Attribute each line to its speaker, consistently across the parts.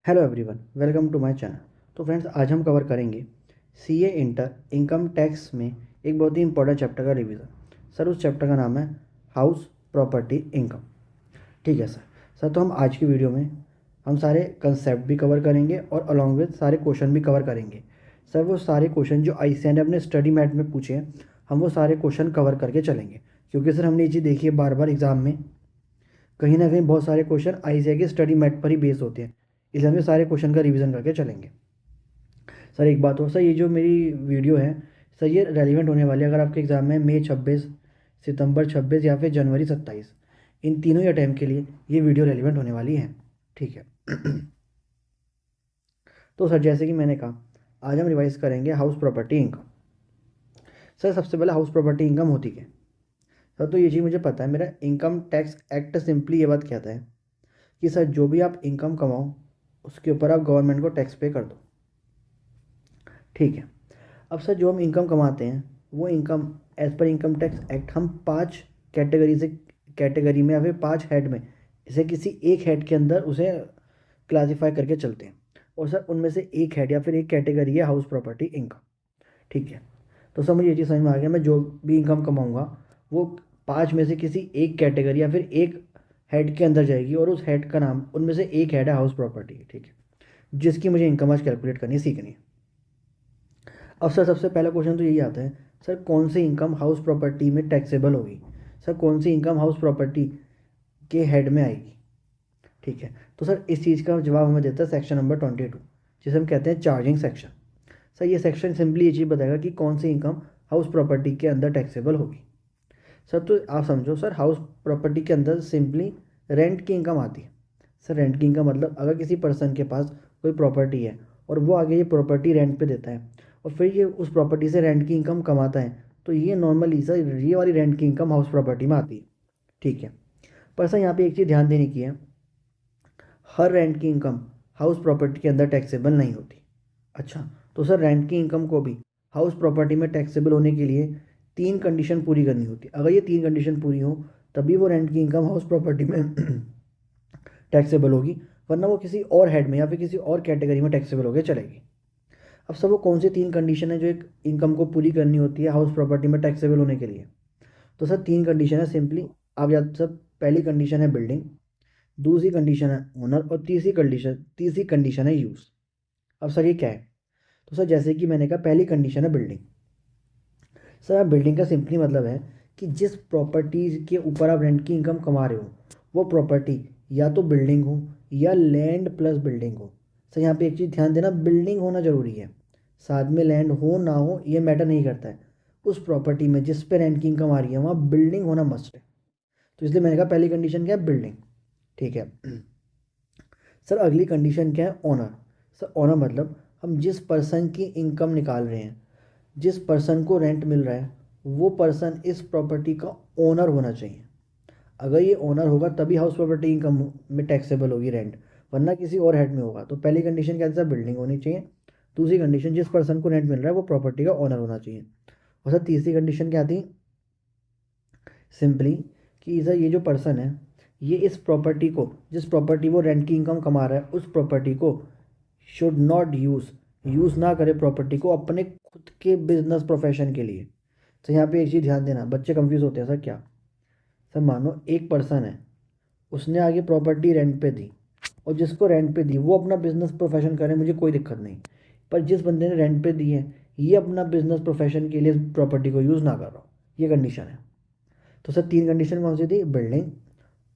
Speaker 1: Hello everyone, welcome to my channel. तो friends, आज हम कवर करेंगे सीए इंटर इनकम टैक्स में एक बहुत ही इंपॉर्टेंट चैप्टर का रिवीजन। सर, उस चैप्टर का नाम है हाउस प्रॉपर्टी इनकम। ठीक है सर। तो हम आज की वीडियो में हम सारे कंसेप्ट भी कवर करेंगे और अलॉन्ग विद सारे क्वेश्चन भी कवर करेंगे। सर, वो सारे क्वेश्चन जो आईसीएआई ने अपने स्टडी मैट में पूछे हैं, हम वो सारे क्वेश्चन कवर करके चलेंगे, क्योंकि सर हमने ये चीज़ देखी है बार बार एग्जाम में, कहीं ना कहीं बहुत सारे क्वेश्चन आईसीएआई के स्टडी मैट पर ही बेस होते हैं। इसलिए हम सारे क्वेश्चन का रिवीजन करके चलेंगे। सर, एक बात और सर, ये जो मेरी वीडियो है सर, ये रेलिवेंट होने वाली है अगर आपके एग्ज़ाम में मई 26, सितंबर 26 या फिर जनवरी 27, इन तीनों ही अटैम्प्ट के लिए ये वीडियो रेलिवेंट होने वाली है। ठीक है। तो सर, जैसे कि मैंने कहा, आज हम रिवाइज करेंगे हाउस प्रॉपर्टी इनकम। सर, सबसे पहले हाउस प्रॉपर्टी इनकम होती क्या है? सर, तो ये चीज़ मुझे पता है, मेरा इनकम टैक्स एक्ट सिंपली ये बात कहता है कि सर, जो भी आप इनकम कमाओ उसके ऊपर आप गवर्नमेंट को टैक्स पे कर दो। ठीक है। अब सर, जो हम इनकम कमाते हैं वो इनकम एज पर इनकम टैक्स एक्ट हम 5 कैटेगरी में या फिर 5 हेड में, इसे किसी एक हेड के अंदर उसे क्लासिफाई करके चलते हैं। और सर, उनमें से एक हेड या फिर एक कैटेगरी है हाउस प्रॉपर्टी इनकम। ठीक है। तो सर, मुझे ये चीज़ समझ में आ गया, मैं जो भी इनकम कमाऊँगा वो 5 में से किसी एक कैटेगरी या फिर एक हेड के अंदर जाएगी, और उस हेड का नाम, उनमें से एक हेड है हाउस प्रॉपर्टी। ठीक है, जिसकी मुझे इनकम आज कैलकुलेट करनी सीखनी है। अब सर, सबसे पहला क्वेश्चन तो यही आता है, सर कौन सी इनकम हाउस प्रॉपर्टी में टैक्सेबल होगी? सर, कौन सी इनकम हाउस प्रॉपर्टी के हेड में आएगी? ठीक है। तो सर, इस चीज़ का जवाब हमें देता है सेक्शन नंबर 22, जिसे हम कहते हैं चार्जिंग सेक्शन। सर, ये सेक्शन सिंपली ये चीज़ बताएगा कि कौन सी इनकम हाउस प्रॉपर्टी के अंदर टैक्सेबल होगी। सर, तो आप समझो सर, हाउस प्रॉपर्टी के अंदर सिंपली रेंट की इनकम आती है। सर, रेंट की इनकम मतलब अगर किसी पर्सन के पास कोई प्रॉपर्टी है और वो आगे ये प्रॉपर्टी रेंट पे देता है और फिर ये उस प्रॉपर्टी से रेंट की इनकम कमाता है, तो ये नॉर्मली सर ये वाली रेंट की इनकम हाउस प्रॉपर्टी में आती है। ठीक है। पर सर, यहाँ पे एक चीज़ ध्यान देने की है, हर रेंट की इनकम हाउस प्रॉपर्टी के अंदर टैक्सेबल नहीं होती। अच्छा, तो सर रेंट की इनकम को भी हाउस प्रॉपर्टी में टैक्सेबल होने के लिए 3 कंडीशन पूरी करनी होती है। अगर ये 3 कंडीशन पूरी हो तभी वो रेंट की इनकम हाउस प्रॉपर्टी में टैक्सेबल होगी, वरना वो किसी और हेड में या फिर किसी और कैटेगरी में टैक्सेबल होकर चलेगी। अब सब वो कौन सी 3 कंडीशन है जो एक इनकम को पूरी करनी होती है हाउस प्रॉपर्टी में टैक्सेबल होने के लिए? तो सर, 3 कंडीशन है सिंपली, आप याद सब। पहली कंडीशन है बिल्डिंग, दूसरी कंडीशन है ओनर, और तीसरी कंडीशन है यूज़। अब सर, ये क्या है? तो सर, जैसे कि मैंने कहा, पहली कंडीशन है बिल्डिंग। सर, आप बिल्डिंग का सिंपली मतलब है कि जिस प्रॉपर्टी के ऊपर आप रेंट की इनकम कमा रहे हो वो प्रॉपर्टी या तो बिल्डिंग हो या लैंड प्लस बिल्डिंग हो। सर, यहाँ पे एक चीज़ ध्यान देना, बिल्डिंग होना ज़रूरी है, साथ में लैंड हो ना हो ये मैटर नहीं करता है। उस प्रॉपर्टी में जिस पे रेंट की इनकम आ रही है वहाँ बिल्डिंग होना मस्ट है। तो इसलिए मैंने कहा पहली कंडीशन क्या है? बिल्डिंग। ठीक है। सर, अगली कंडीशन क्या है? ओनर। सर, ओनर मतलब हम जिस पर्सन की इनकम निकाल रहे हैं, जिस पर्सन को रेंट मिल रहा है, वो पर्सन इस प्रॉपर्टी का ओनर होना चाहिए। अगर ये ओनर होगा तभी हाउस प्रॉपर्टी इनकम में टैक्सेबल होगी रेंट, वरना किसी और हेड में होगा। तो पहली कंडीशन क्या था? बिल्डिंग होनी चाहिए। दूसरी कंडीशन, जिस पर्सन को रेंट मिल रहा है वो प्रॉपर्टी का ओनर होना चाहिए। और सर, तीसरी कंडीशन क्या थी? सिंपली कि सर, ये जो पर्सन है ये इस प्रॉपर्टी को, जिस प्रॉपर्टी वो रेंट की इनकम कमा रहा है, उस प्रॉपर्टी को शुड नॉट यूज़ ना करे प्रॉपर्टी को अपने खुद के बिजनेस प्रोफेशन के लिए। तो यहाँ पे एक चीज़ ध्यान देना, बच्चे कंफ्यूज होते हैं, सर क्या? सर, मानो एक पर्सन है, उसने आगे प्रॉपर्टी रेंट पे दी, और जिसको रेंट पे दी वो अपना बिजनेस प्रोफेशन करे, मुझे कोई दिक्कत नहीं। पर जिस बंदे ने रेंट पे दी है ये अपना बिजनेस प्रोफेशन के लिए प्रॉपर्टी को यूज़ ना कर रहा हो, ये कंडीशन है। तो सर, 3 कंडीशन कौन सी थी? बिल्डिंग,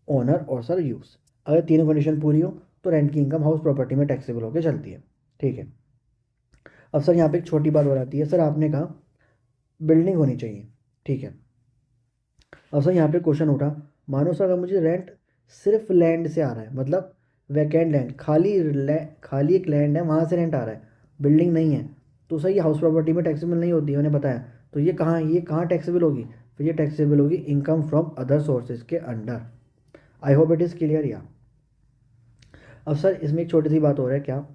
Speaker 1: ओनर और सर यूज़। अगर तीनों कंडीशन पूरी हो तो रेंट की इनकम हाउस प्रॉपर्टी में टैक्सेबल होकर चलती है। ठीक है। अब सर, यहाँ पे एक छोटी बात हो जाती है, सर आपने कहा बिल्डिंग होनी चाहिए। ठीक है। अब सर, यहाँ पे क्वेश्चन उठा, मानो सर अगर मुझे रेंट सिर्फ लैंड से आ रहा है, मतलब वैकेंट लैंड, खाली एक लैंड है वहाँ से रेंट आ रहा है, बिल्डिंग नहीं है, तो सर ये हाउस प्रॉपर्टी में टैक्सेबल नहीं होती है, मैंने बताया। तो ये कहाँ टैक्सेबल होगी? फिर ये टैक्सेबल होगी इनकम फ्रॉम अदर सोर्सेज के under. I hope it is clear या? अब सर, इसमें एक छोटी सी बात हो रहा है क्या,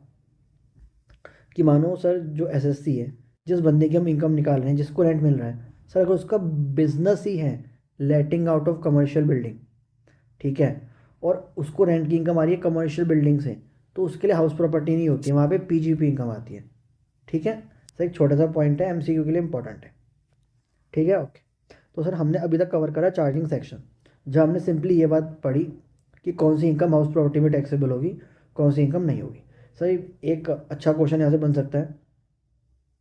Speaker 1: कि मानो सर जो एसएससी है, जिस बंदे की हम इनकम निकाल रहे हैं, जिसको रेंट मिल रहा है, सर अगर उसका बिजनेस ही है लेटिंग आउट ऑफ कमर्शियल बिल्डिंग, ठीक है, और उसको रेंट की इनकम आ रही है कमर्शियल बिल्डिंग से, तो उसके लिए हाउस प्रॉपर्टी नहीं होती है, वहाँ पे पीजीपी इनकम आती है। ठीक है सर, एक छोटा सा पॉइंट है, एमसीक्यू के लिए इंपॉर्टेंट है। ठीक है ओके। तो सर हमने अभी तक कवर करा चार्जिंग सेक्शन, जहाँ हमने सिंपली ये बात पढ़ी कि कौन सी इनकम हाउस प्रॉपर्टी में टैक्सेबल होगी, कौन सी इनकम नहीं होगी। सर एक अच्छा क्वेश्चन यहाँ से बन सकता है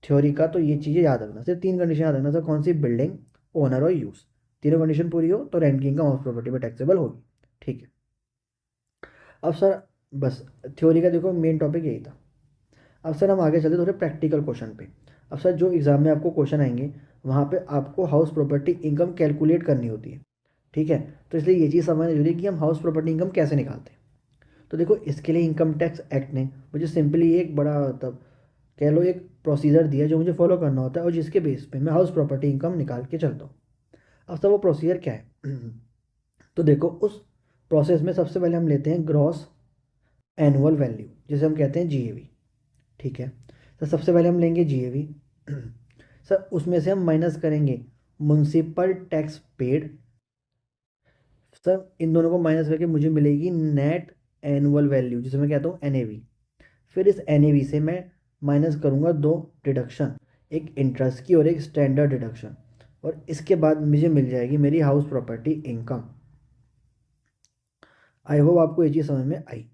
Speaker 1: थ्योरी का, तो ये चीज़ें याद रखना। सिर्फ 3 कंडीशन याद रखना सर, कौन सी, बिल्डिंग, ओनर और यूज़। तीनों कंडीशन पूरी हो तो रेंट की इनकम हाउस प्रॉपर्टी में टैक्सेबल होगी। ठीक है। अब सर बस थ्योरी का देखो मेन टॉपिक यही था। अब सर हम आगे चलते थोड़े प्रैक्टिकल क्वेश्चन पे। अब सर जो एग्ज़ाम में आपको क्वेश्चन आएंगे वहाँ पे आपको हाउस प्रॉपर्टी इनकम कैलकुलेट करनी होती है। ठीक है, तो इसलिए ये चीज़ समझना जरूरी है कि हम हाउस प्रॉपर्टी इनकम कैसे निकालते हैं। तो देखो इसके लिए इनकम टैक्स एक्ट ने मुझे सिंपली एक बड़ा मतलब कह लो एक प्रोसीजर दिया जो मुझे फॉलो करना होता है और जिसके बेस पे मैं हाउस प्रॉपर्टी इनकम निकाल के चलता हूँ। अब सर वो प्रोसीजर क्या है तो देखो उस प्रोसेस में सबसे पहले हम लेते हैं ग्रॉस एनुअल वैल्यू, जिसे हम कहते हैं जीएवी। ठीक है, तो सबसे पहले हम लेंगे जीएवी सर, उसमें से हम माइनस करेंगे म्युनिसिपल टैक्स पेड। सर इन दोनों को माइनस करके मुझे मिलेगी नेट एनुअल वैल्यू, जिसे मैं कहता हूँ एनएवी। फिर इस एनएवी से मैं माइनस करूँगा दो डिडक्शन, एक इंटरेस्ट की और एक स्टैंडर्ड डिडक्शन, और इसके बाद मुझे मिल जाएगी मेरी house property income. I hope आपको ये चीज़ समझ में आई।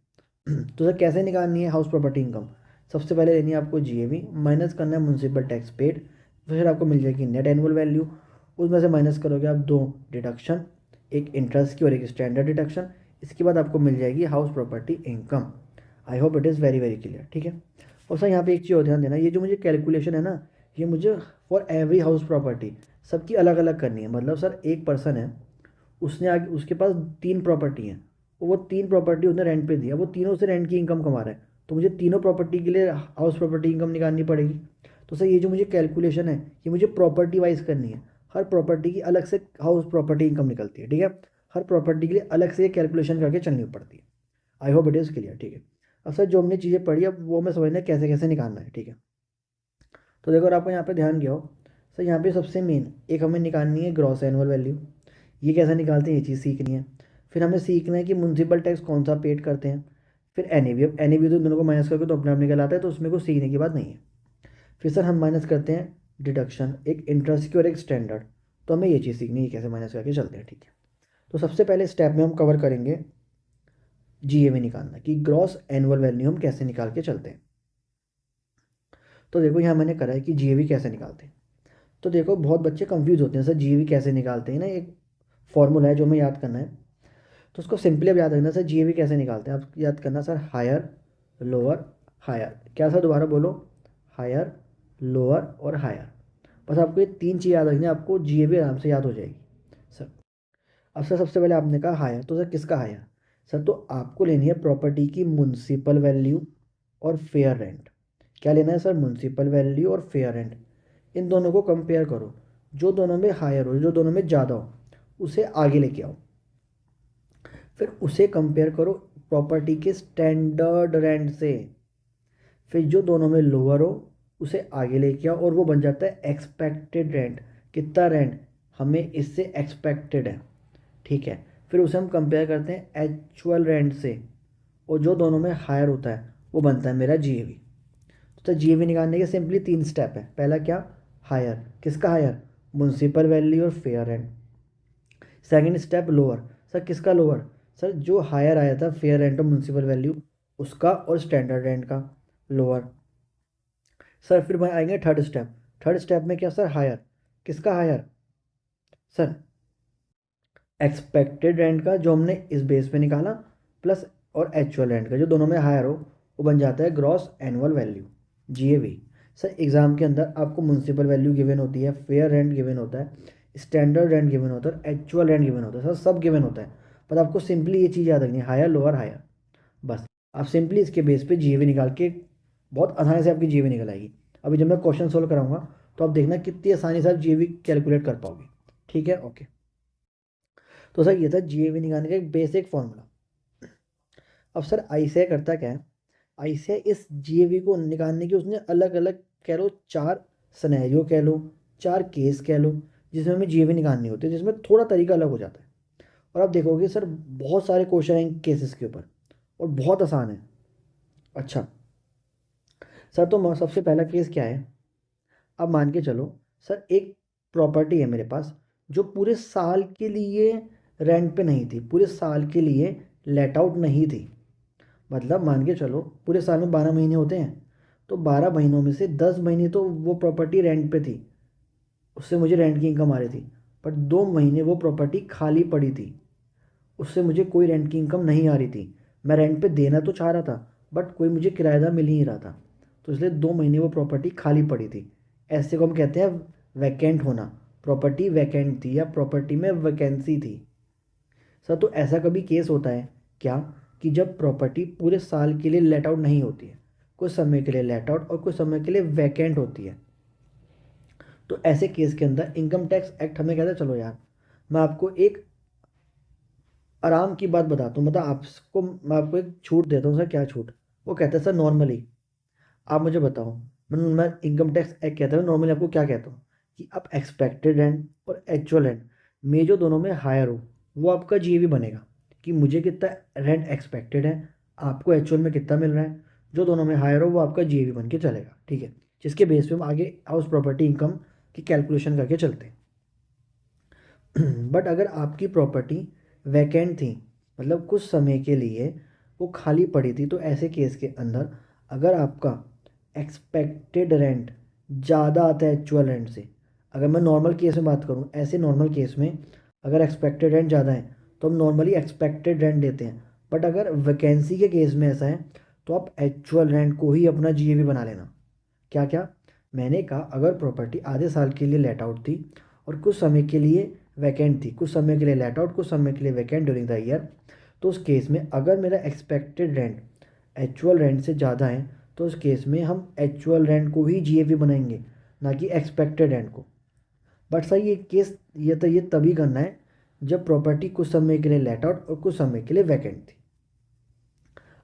Speaker 1: तो सर कैसे निकालनी है हाउस प्रॉपर्टी इनकम? सबसे पहले लेनी है आपको जीएवी, माइनस करना है म्युनिसिपल टैक्स पेड, फिर आपको मिल जाएगी नेट एनुअल वैल्यू। उसमें से माइनस करोगे आप दो डिडक्शन, एक इंटरेस्ट की और एक स्टैंडर्ड डिडक्शन। इसके बाद आपको मिल जाएगी house property income. I hope it is very very clear. ठीक है, और सर यहाँ पे एक चीज़ और ध्यान देना, ये जो मुझे कैलकुलेशन है ना, ये मुझे फॉर एवरी हाउस प्रॉपर्टी सबकी अलग अलग करनी है। मतलब सर एक पर्सन है, उसने आगे उसके पास 3 प्रॉपर्टी हैं, वो 3 प्रॉपर्टी उसने रेंट पे दिया, वो तीनों से रेंट की इनकम कमा रहा है, तो मुझे तीनों प्रॉपर्टी के लिए हाउस प्रॉपर्टी इनकम निकालनी पड़ेगी। तो सर ये जो मुझे कैलकुलेशन है ये मुझे प्रॉपर्टी वाइज करनी है, हर प्रॉपर्टी की अलग से हाउस प्रॉपर्टी इनकम निकलती है। ठीक है, हर प्रॉपर्टी के लिए अलग से ये कैलकुलेशन करके चलनी पड़ती है। आई होप इट इज़ क्लियर। ठीक है, अब सर जो हमने चीज़ें पढ़ी अब वो मैं समझना है कैसे कैसे निकालना है। ठीक है, तो देखो अगर आपको यहाँ पे ध्यान गया हो, सर यहाँ पे सबसे मेन एक हमें निकालनी है ग्रॉस एनुअल वैल्यू। ये कैसे निकालते हैं ये चीज़ सीखनी है। फिर हमें सीखना है कि म्युनिसिपल टैक्स कौन सा पेड करते हैं। फिर एनएवी, अब एनएवी तो दोनों को माइनस करके तो अपने आप निकल आता है, तो उसमें कुछ सीखने की बात नहीं है। फिर सर हम माइनस करते हैं डिडक्शन, एक इंटरेस्ट की और एक स्टैंडर्ड, तो हमें ये चीज़ सीखनी है कैसे माइनस करके चलते हैं। ठीक है, तो सबसे पहले स्टेप में हम कवर करेंगे जीएवी निकालना कि ग्रॉस एनुअल वैल्यू हम कैसे निकाल के चलते हैं। तो देखो यहाँ मैंने करा है कि जीएवी कैसे निकालते हैं। तो देखो बहुत बच्चे कंफ्यूज होते हैं सर जीएवी कैसे निकालते हैं ना, एक फॉर्मूला है जो हमें याद करना है। तो उसको सिंपली अब याद रखना सर, जीएवी कैसे निकालते हैं आप याद करना सर, हायर लोअर हायर। क्या सर, दोबारा बोलो, हायर लोअर और हायर। बस आपको ये 3 चीज़ याद रखनी है, आपको जीएवी आराम से याद हो जाएगी सर। अब सर सबसे पहले आपने कहा हायर, तो सर किसका हायर? सर तो आपको लेनी है प्रॉपर्टी की म्युनिसिपल वैल्यू और फेयर रेंट। क्या लेना है सर? म्युनिसिपल वैल्यू और फेयर रेंट। इन दोनों को कंपेयर करो, जो दोनों में हायर हो, जो दोनों में ज़्यादा हो, उसे आगे लेके आओ। फिर उसे कंपेयर करो प्रॉपर्टी के स्टैंडर्ड रेंट से। फिर जो दोनों में लोअर हो उसे आगे लेके आओ और वो बन जाता है एक्सपेक्टेड रेंट। कितना रेंट हमें इससे एक्सपेक्टेड है। ठीक है, फिर उसे हम कंपेयर करते हैं एक्चुअल रेंट से, और जो दोनों में हायर होता है वो बनता है मेरा जीएवी। तो जीएवी निकालने के सिंपली 3 स्टेप है। पहला क्या? हायर। किसका हायर? म्युनिसिपल वैल्यू और fair rent. Second step lower. Sir किसका लोअर? सर जो हायर आया था फेयर रेंट और म्युनिसिपल वैल्यू उसका, और स्टैंडर्ड रेंट का लोअर। सर फिर भाई आएंगे थर्ड स्टेप। थर्ड स्टेप में क्या सर? हायर। किसका हायर? सर एक्सपेक्टेड रेंट का जो हमने इस बेस पे निकाला, प्लस और एक्चुअल रेंट का जो दोनों में हायर हो, वो बन जाता है gross annual value, GAV. Sir exam के अंदर आपको म्युनिसिपल वैल्यू गिवन होती है, फेयर रेंट गिवन होता है, स्टैंडर्ड रेंट गिवन होता है, एक्चुअल रेंट गिवन होता है, सर सब गिवन होता है। पर आपको सिंपली ये चीज़ याद रखनी है, हायर लोअर हायर। बस आप सिंपली इसके बेस पे जीएवी निकाल के बहुत आसानी से आपकी जीएवी निकल आएगी। अभी जब मैं क्वेश्चन सोल्व कराऊंगा तो आप देखना कितनी आसानी से आप जीएवी कैलकुलेट कर पाओगे। ठीक है ओके। तो सर ये था जीएवी निकालने का एक बेसिक फॉर्मूला। अब सर आईसीआई करता क्या है, आईसीआई इस जीएवी को निकालने की उसने अलग अलग कह लो 4 सिनेरियो कह लो, 4 केस कह लो, जिसमें हमें जीएवी निकालनी होती है, जिसमें थोड़ा तरीका अलग हो जाता है। और आप देखोगे सर बहुत सारे क्वेश्चन हैं केसेस के ऊपर और बहुत आसान है। अच्छा सर, तो सबसे पहला केस क्या है, अब मान के चलो सर, एक प्रॉपर्टी है मेरे पास जो पूरे साल के लिए रेंट पे नहीं थी, पूरे साल के लिए लेट आउट नहीं थी। मतलब मान के चलो पूरे साल में 12 महीने होते हैं, तो 12 महीनों में से 10 महीने तो वो प्रॉपर्टी रेंट पे थी, उससे मुझे रेंट की इनकम आ रही थी। पर 2 महीने वो प्रॉपर्टी खाली पड़ी थी, उससे मुझे कोई रेंट की इनकम नहीं आ रही थी। मैं रेंट पे देना तो चाह रहा था, बट कोई मुझे किराएदार मिल ही नहीं रहा था, तो इसलिए 2 महीने वो प्रॉपर्टी खाली पड़ी थी। ऐसे को हम कहते हैं वैकेंट होना। प्रॉपर्टी वैकेंट थी या प्रॉपर्टी में वैकेंसी थी। सर तो ऐसा कभी केस होता है क्या कि जब प्रॉपर्टी पूरे साल के लिए लेट आउट नहीं होती है, कुछ समय के लिए लेट आउट और कुछ समय के लिए वैकेंट होती है, तो ऐसे केस के अंदर इनकम टैक्स एक्ट हमें कहता है, चलो यार मैं आपको एक आराम की बात बताता हूँ, मतलब आपको मैं आपको एक छूट देता हूँ। सर क्या छूट? वो कहता है सर नॉर्मली आप मुझे बताओ, मैं इनकम टैक्स एक्ट कहता है नॉर्मली आपको क्या कहता हूँ कि आप एक्सपेक्टेड रेंट और एक्चुअल रेंट में जो दोनों में हायर हो, वो आपका जीएवी बनेगा कि मुझे कितना रेंट एक्सपेक्टेड है, आपको एक्चुअल में कितना मिल रहा है, जो दोनों में हायर हो वो आपका जीएवी बन के चलेगा। ठीक है, जिसके बेस पे हम आगे हाउस प्रॉपर्टी इनकम की कैलकुलेशन करके चलते हैं। बट अगर आपकी प्रॉपर्टी वैकेंट थी, मतलब कुछ समय के लिए वो खाली पड़ी थी, तो ऐसे केस के अंदर अगर आपका एक्सपेक्टेड रेंट ज़्यादा आता है एक्चुअल रेंट से, अगर मैं नॉर्मल केस में बात करूँ, ऐसे नॉर्मल केस में अगर एक्सपेक्टेड रेंट ज़्यादा है तो हम नॉर्मली एक्सपेक्टेड रेंट देते हैं। बट अगर वैकेंसी के केस में ऐसा है तो आप एक्चुअल रेंट को ही अपना जीएवी बना लेना। क्या क्या? मैंने कहा अगर प्रॉपर्टी आधे साल के लिए लेट आउट थी और कुछ समय के लिए वैकेंट थी, कुछ समय के लिए लेट आउट, कुछ समय के लिए वैकेंट ड्यूरिंग द ईयर, तो उस केस में अगर मेरा एक्सपेक्टेड रेंट एक्चुअल रेंट से ज़्यादा है तो उस केस में हम एक्चुअल रेंट को ही जीएवी बनाएंगे, ना कि एक्सपेक्टेड रेंट को। बट सर ये केस ये तभी करना है जब प्रॉपर्टी कुछ समय के लिए लेट आउट और कुछ समय के लिए वैकेंट थी।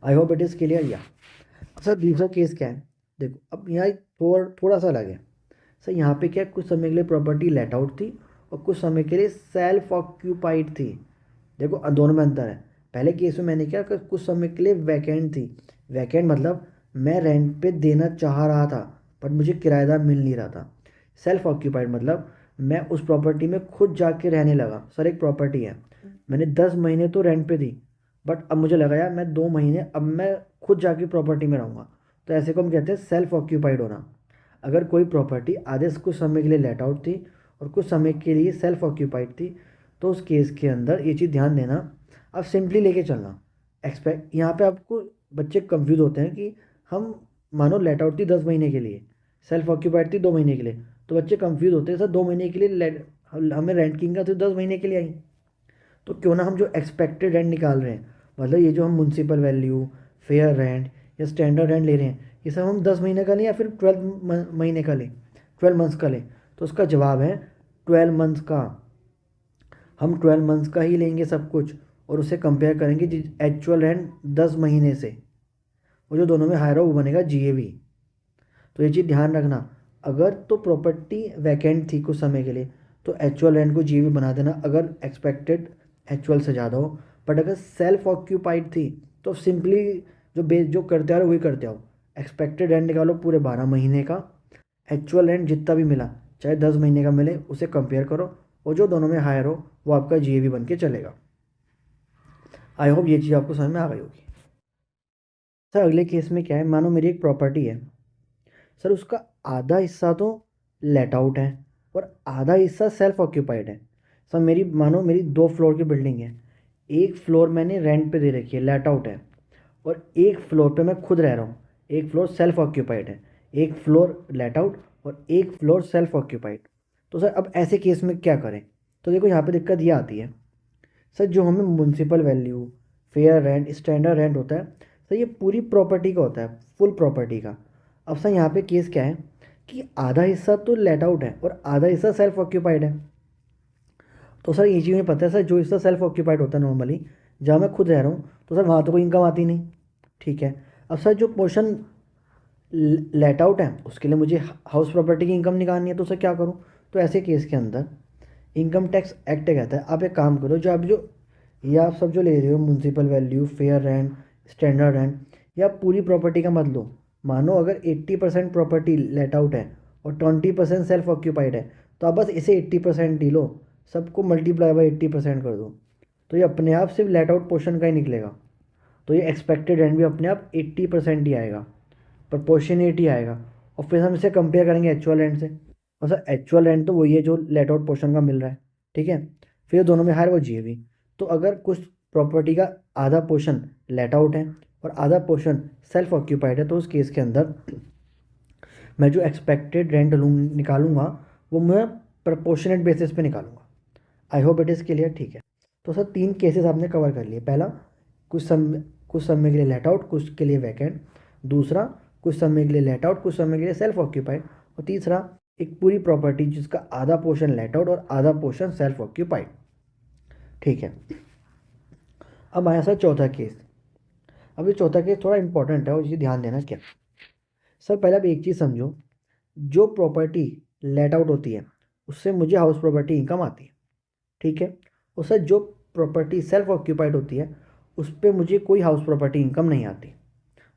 Speaker 1: आई होप इट इज़ क्लियर। या सर दूसरा केस क्या है, देखो अब यहाँ थोड़ा सा अलग है। सर यहाँ पे क्या है, कुछ समय के लिए प्रॉपर्टी लेट आउट थी और कुछ समय के लिए सेल्फ ऑक्यूपाइड थी। देखो दोनों में अंतर है। पहले केस में मैंने क्या, कि कुछ समय के लिए वैकेंट थी। वैकेंट मतलब मैं रेंट पे देना चाह रहा था बट मुझे किराएदार मिल नहीं रहा था। सेल्फ ऑक्यूपाइड मतलब मैं उस प्रॉपर्टी में खुद जाके रहने लगा। सर एक प्रॉपर्टी है, मैंने 10 महीने तो रेंट पे दी, बट अब मुझे लगा यार मैं 2 महीने अब मैं खुद जाके प्रॉपर्टी में रहूँगा, तो ऐसे को हम कहते हैं सेल्फ ऑक्यूपाइड होना। अगर कोई प्रॉपर्टी आधे से कुछ समय के लिए लेट आउट थी और कुछ समय के लिए सेल्फ ऑक्यूपाइड थी, तो उस केस के अंदर ये चीज़ ध्यान देना, आप सिंपली लेके चलना। एक्सपेक्ट यहाँ पे आपको बच्चे कंफ्यूज होते हैं कि हम मानो लेट आउट थी 10 महीने के लिए, सेल्फ ऑक्यूपाइड थी 2 महीने के लिए, तो बच्चे कंफ्यूज होते हैं सर 2 महीने के लिए हमें रेंट की इनकम तो 10 महीने के लिए आई, तो क्यों ना हम जो एक्सपेक्टेड रेंट निकाल रहे हैं, मतलब ये जो हम म्यूनसिपल वैल्यू, फेयर रेंट या स्टैंडर्ड रेंट ले रहे हैं, ये सब हम 10 महीने का लें या फिर 12 महीने का लें, 12 मंथ्स का लें? तो उसका जवाब है 12 मंथ्स का। हम 12 मंथ्स का ही लेंगे सब कुछ और उसे कंपेयर करेंगे एक्चुअल रेंट 10 महीने से, वो जो दोनों में हायर हो वो बनेगा जीएवी। तो ये चीज़ ध्यान रखना, अगर तो प्रॉपर्टी वैकेंट थी कुछ समय के लिए तो एक्चुअल रेंट को जीएवी बना देना अगर एक्सपेक्टेड एक्चुअल से ज़्यादा हो। बट अगर सेल्फ ऑक्यूपाइड थी तो सिंपली जो करते आ रहे हो वही करते आओ। एक्सपेक्टेड रेंट निकालो पूरे 12 महीने का, एक्चुअल रेंट जितना भी मिला चाहे 10 महीने का मिले उसे कंपेयर करो और जो दोनों में हायर हो वो आपका जीएवी बन के चलेगा। आई होप ये चीज़ आपको समझ में आ गई होगी। सर अगले केस में क्या है, मानो मेरी एक प्रॉपर्टी है, सर उसका आधा हिस्सा तो लेट आउट है और आधा हिस्सा सेल्फ ऑक्यूपाइड है। सर मेरी मानो मेरी 2 फ्लोर की बिल्डिंग है, एक फ्लोर मैंने रेंट पे दे रखी है, लेट आउट है, और एक फ्लोर पे मैं खुद रह रहा हूँ। एक फ्लोर सेल्फ ऑक्यूपाइड है, एक फ्लोर लेट आउट और एक फ्लोर सेल्फ ऑक्यूपाइड। तो सर अब ऐसे केस में क्या करें? तो देखो यहाँ पे दिक्कत ये आती है, सर जो हमें municipal value, fair rent, standard rent होता है, सर ये पूरी प्रॉपर्टी का होता है, फुल प्रॉपर्टी का। अब सर यहाँ पे केस क्या है कि आधा हिस्सा तो लेट आउट है और आधा हिस्सा सेल्फ ऑक्यूपाइड है। तो सर ये चीज़ मुझे पता है, सर जो हिस्सा सेल्फ ऑक्यूपाइड होता है नॉर्मली, जहाँ मैं खुद रह रहा हूँ, तो सर वहाँ तो कोई इनकम आती नहीं। ठीक है, अब सर जो पोर्शन लेट आउट है उसके लिए मुझे हाउस प्रॉपर्टी की इनकम निकालनी है, तो सर क्या करूँ? तो ऐसे केस के अंदर इनकम टैक्स एक्ट कहता है आप एक काम करो, जो ये आप सब जो ले रहे हो municipal value, fair rent, standard rent, या पूरी प्रॉपर्टी का मत लो। मानो अगर 80% प्रॉपर्टी लेट आउट है और 20% सेल्फ ऑक्यूपाइड है, तो आप बस इसे 80% ही लो, सबको मल्टीप्लाई बाई 80% कर दो, तो ये अपने आप सिर्फ लेट आउट पोर्शन का ही निकलेगा। तो ये एक्सपेक्टेड रेंट भी अपने आप 80% ही आएगा, प्रपोर्शनेट ही आएगा। और फिर हम इसे कंपेयर करेंगे एक्चुअल रेंट से, और सर एक्चुअल रेंट तो वही है जो लेट आउट पोर्शन का मिल रहा है, ठीक है। फिर दोनों में हायर वो जीएवी। तो अगर कुछ प्रॉपर्टी का आधा पोर्शन लेट आउट है और आधा पोर्शन सेल्फ ऑक्यूपाइड है, तो उस केस के अंदर मैं जो एक्सपेक्टेड रेंट निकालूंगा वो मैं प्रपोर्शनेट बेसिस पे निकालूंगा। आई होप इट इज़ क्लियर, ठीक है। तो सर 3 केसेस आपने कवर कर लिए। पहला, कुछ समय के लिए लेट आउट, कुछ के लिए वैकेंट। दूसरा, कुछ समय के लिए लेट आउट, कुछ समय के लिए सेल्फ ऑक्यूपाइड। और तीसरा, एक पूरी प्रॉपर्टी जिसका आधा पोर्शन लेट आउट और आधा पोर्शन सेल्फ ऑक्यूपाइड, ठीक है। अब आया सर चौथा केस। अब ये चौथा केस थोड़ा इंपॉर्टेंट है और इसे ध्यान देना क्या। सर पहले आप एक चीज़ समझो, जो प्रॉपर्टी लेट आउट होती है उससे मुझे हाउस प्रॉपर्टी इनकम आती है, ठीक है। और सर जो प्रॉपर्टी सेल्फ ऑक्यूपाइड होती है उस पर मुझे कोई हाउस प्रॉपर्टी इनकम नहीं आती।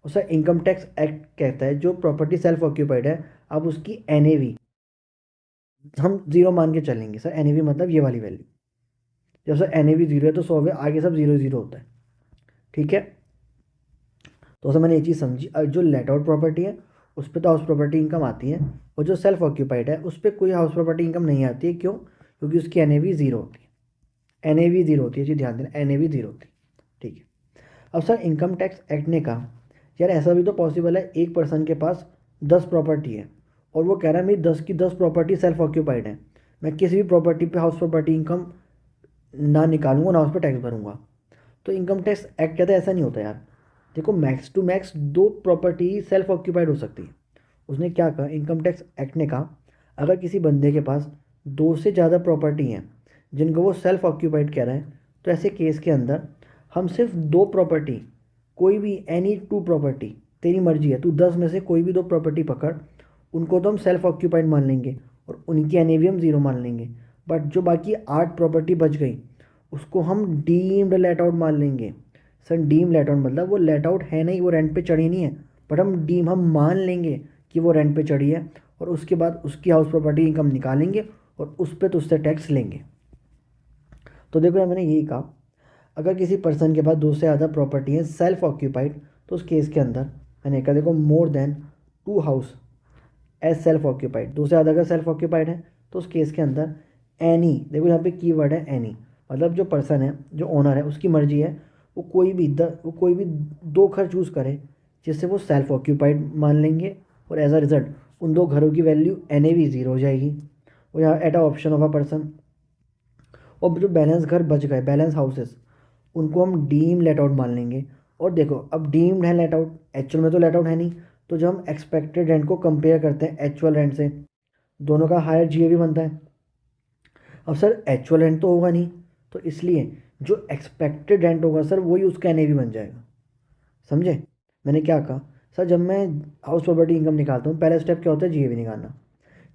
Speaker 1: और सर इनकम टैक्स एक्ट कहता है जो प्रॉपर्टी सेल्फ ऑक्यूपाइड है, अब उसकी एनएवी हम जीरो मान के चलेंगे। सर एनएवी मतलब ये वाली वैल्यू, जब सर एनएवी जीरो है तो 100 आगे सब जीरो जीरो होता है, ठीक है। तो सर मैंने ये चीज़ समझी, जो लेट आउट प्रॉपर्टी है उस पर तो हाउस प्रॉपर्टी इनकम आती है, और जो सेल्फ ऑक्यूपाइड है उस पर कोई हाउस प्रॉपर्टी इनकम नहीं आती है। क्यों? क्योंकि उसकी एनएवी जीरो होती है। एनएवी जीरो होती है जी, ध्यान देना, एनएवी जीरो होती है, ठीक है। अब सर इनकम टैक्स एक्ट ने कहा यार ऐसा भी तो पॉसिबल है, एक पर्सन के पास 10 प्रॉपर्टी है और वो कह रहा है मेरी 10 की 10 प्रॉपर्टी सेल्फ ऑक्यूपाइड है, मैं किसी भी प्रॉपर्टी पे हाउस प्रॉपर्टी इनकम ना निकालूंगा ना उस पर टैक्स भरूंगा। तो इनकम टैक्स एक्ट कहता है ऐसा नहीं होता यार। देखो max to max 2 property self occupied हो सकती है। उसने क्या कहा, इनकम टैक्स एक्ट ने कहा अगर किसी बंदे के पास 2 से ज़्यादा प्रॉपर्टी हैं जिनको वो सेल्फ ऑक्यूपाइड कह रहा है, तो ऐसे केस के अंदर हम सिर्फ 2 प्रॉपर्टी, कोई भी एनी 2 प्रॉपर्टी, तेरी मर्जी है, तू 10 में से कोई भी 2 प्रॉपर्टी पकड़, उनको तो हम सेल्फ ऑक्यूपाइड मान लेंगे और उनकी एनएवी हम ज़ीरो मान लेंगे। बट जो बाकी 8 प्रॉपर्टी बच गई उसको हम डीम्ड लेट आउट मान लेंगे। सर डीम लेट आउट मतलब वो लेट आउट है नहीं, वो रेंट पे चढ़ी नहीं है, बट हम मान लेंगे कि वो रेंट पे चढ़ी है, और उसके बाद उसकी हाउस प्रॉपर्टी इनकम निकालेंगे और उस पर तो उससे टैक्स लेंगे। तो देखो यार मैंने यही कहा, अगर किसी पर्सन के पास 2 से ज़्यादा प्रॉपर्टी है सेल्फ ऑक्यूपाइड, तो उस केस के अंदर मैंने कहा देखो more than 2 house as self occupied, 2 से ज़्यादा अगर सेल्फ ऑक्यूपाइड है तो उस केस के अंदर एनी, देखो यहाँ पे कीवर्ड है एनी, मतलब जो पर्सन है, जो ओनर है, उसकी मर्जी है, वो कोई भी 2 घर चूज़ करे जिससे वो सेल्फ ऑक्यूपाइड मान लेंगे, और एज अ रिजल्ट उन 2 घरों की वैल्यू एनएवी ज़ीरो हो जाएगी। और यहाँ at a option of a person, और जो बैलेंस घर बच गए, बैलेंस हाउसेस, उनको हम डीम लेट आउट मान लेंगे। और देखो अब डीम्ड है लेट आउट, एक्चुअल में तो लेट आउट है नहीं, तो जब हम एक्सपेक्टेड रेंट को कंपेयर करते हैं एक्चुअल रेंट से, दोनों का हायर जीएवी बनता है। अब सर एक्चुअल रेंट तो होगा नहीं, तो इसलिए जो एक्सपेक्टेड रेंट होगा सर वही उसका एनएवी बन जाएगा। समझे मैंने क्या कहा? सर जब मैं हाउस प्रॉपर्टी इनकम निकालता हूँ पहला स्टेप क्या होता है, जीएवी निकालना।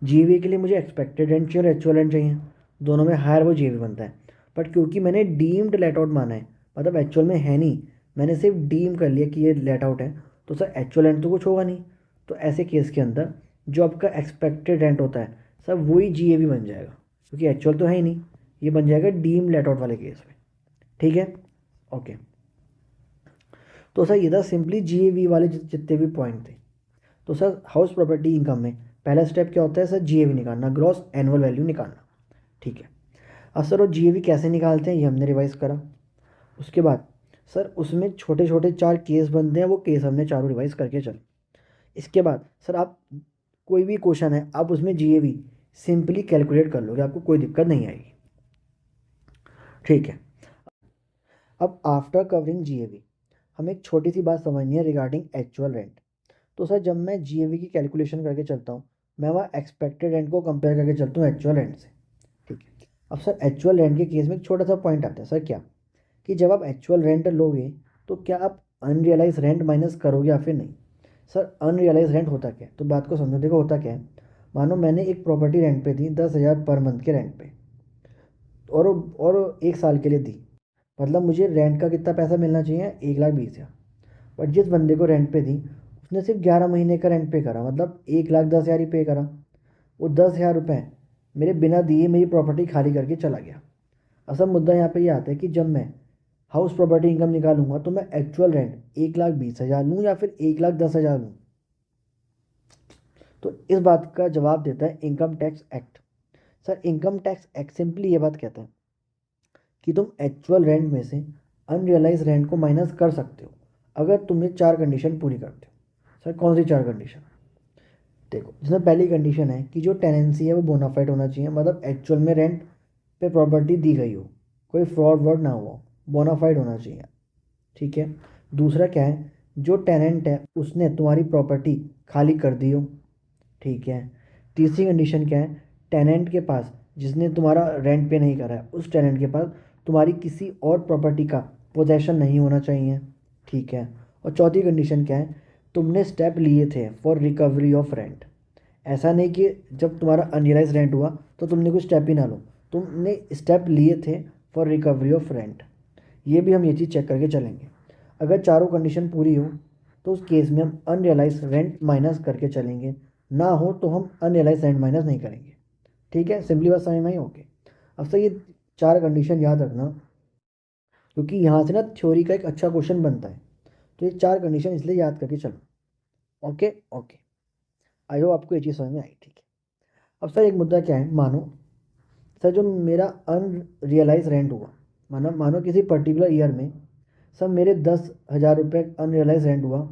Speaker 1: जीएवी के लिए मुझे एक्सपेक्टेड रेंट चाहिए और एक्चुअल रेंट चाहिए, दोनों में हायर वो जीएवी बनता है। बट क्योंकि मैंने डीम्ड लेट आउट माना है, मतलब एक्चुअल में है नहीं, मैंने सिर्फ डीम कर लिया कि ये लेट आउट है, तो सर एक्चुअल रेंट तो कुछ होगा नहीं। तो ऐसे केस के अंदर जो आपका एक्सपेक्टेड रेंट होता है सर वही जीएवी बन जाएगा, क्योंकि एक्चुअल तो है ही नहीं, ये बन जाएगा डीम लेट आउट वाले केस में, ठीक है। ओके, तो सर ये था सिंपली जीएवी वाले जितने भी पॉइंट थे। तो सर हाउस प्रॉपर्टी इनकम में पहला स्टेप क्या होता है सर, जीएवी निकालना, ग्रॉस एनुअल वैल्यू निकालना, ठीक है। अब सर वो जीएवी कैसे निकालते हैं ये हमने रिवाइज करा। उसके बाद सर उसमें छोटे छोटे 4 केस बनते हैं, वो केस हमने चारों रिवाइज करके चले। इसके बाद सर आप कोई भी क्वेश्चन है आप उसमें जीएवी सिंपली कैलकुलेट कर लोगे, आपको कोई दिक्कत नहीं आएगी, ठीक है। अब आफ्टर कवरिंग जीएवी हमें एक छोटी सी बात समझनी है रिगार्डिंग एक्चुअल रेंट। तो सर जब मैं जीएवी की कैलकुलेशन करके चलता हूँ, मैं वहाँ एक्सपेक्टेड रेंट को कंपेयर करके चलता हूँ एक्चुअल रेंट से, ठीक है। अब सर एक्चुअल रेंट के केस में एक छोटा सा पॉइंट आता है सर, क्या कि जब आप एक्चुअल रेंट लोगे तो क्या आप अनरियलाइज रेंट माइनस करोगे या फिर नहीं। सर अनरियलाइज रेंट होता क्या है, तो बात को समझो। देखो होता क्या है, मानो मैंने एक प्रॉपर्टी रेंट पे दी 10,000 पर मंथ के रेंट पे, और 1 साल के लिए दी, मतलब मुझे रेंट का कितना पैसा मिलना चाहिए, 1,20,000। बट जिस बंदे को रेंट पे थी उसने सिर्फ 11 महीने का रेंट पे करा, मतलब 1,10,000 ही पे करा। वो 10,000 रुपये मेरे बिना दिए मेरी प्रॉपर्टी खाली करके चला गया। असल मुद्दा यहाँ पे ये आता है कि जब मैं हाउस प्रॉपर्टी इनकम निकालूंगा तो मैं एक्चुअल रेंट 1,20,000 लूँ या फिर 1,10,000 लूँ। तो इस बात का जवाब देता है income tax act. Sir income tax act simply ये बात कहता है कि तुम एक्चुअल रेंट में से अनरियलाइज रेंट को माइनस कर सकते हो अगर तुम ये 4 कंडीशन पूरी करते हो। सर कौन सी 4 कंडीशन? देखो, जिसमें पहली कंडीशन है कि जो टेनेंसी है वो बोनाफाइड होना चाहिए, मतलब एक्चुअल में रेंट पे प्रॉपर्टी दी गई हो, कोई फ्रॉड वर्ड ना हुआ, बोनाफाइड होना चाहिए। ठीक है। दूसरा क्या है, जो टेनेंट है उसने तुम्हारी प्रॉपर्टी खाली कर दी हो। ठीक है। तीसरी कंडीशन क्या है, टेनेंट के पास, जिसने तुम्हारा रेंट पे नहीं करा है, उस टेनेंट के पास तुम्हारी किसी और प्रॉपर्टी का पोजेशन नहीं होना चाहिए। ठीक है। और चौथी कंडीशन क्या है, तुमने स्टेप लिए थे फॉर रिकवरी ऑफ रेंट। ऐसा नहीं कि जब तुम्हारा अनरियलाइज रेंट हुआ तो तुमने कुछ स्टेप ही ना लो, तुमने स्टेप लिए थे फॉर रिकवरी ऑफ रेंट। ये भी हम ये चीज़ चेक करके चलेंगे। अगर चारों कंडीशन पूरी हो तो उस केस में हम अनरियलाइज रेंट माइनस करके चलेंगे, ना हो तो हम अनरियलाइज रेंट माइनस नहीं करेंगे। ठीक है, सिंपली बात समझ में आई? ओके। अब से ये 4 कंडीशन याद रखना, क्योंकि यहाँ से ना थ्योरी का एक अच्छा क्वेश्चन बनता है। तो ये 4 कंडीशन इसलिए याद करके चलो। ओके ओके, आई होप आपको ये चीज़ समझ में आई। ठीक है। अब सर एक मुद्दा क्या है, मानो सर जो मेरा अनरियलाइज रेंट हुआ, मानो मानो किसी पर्टिकुलर ईयर में सर मेरे 10,000 रुपये अनरियलाइज रेंट हुआ,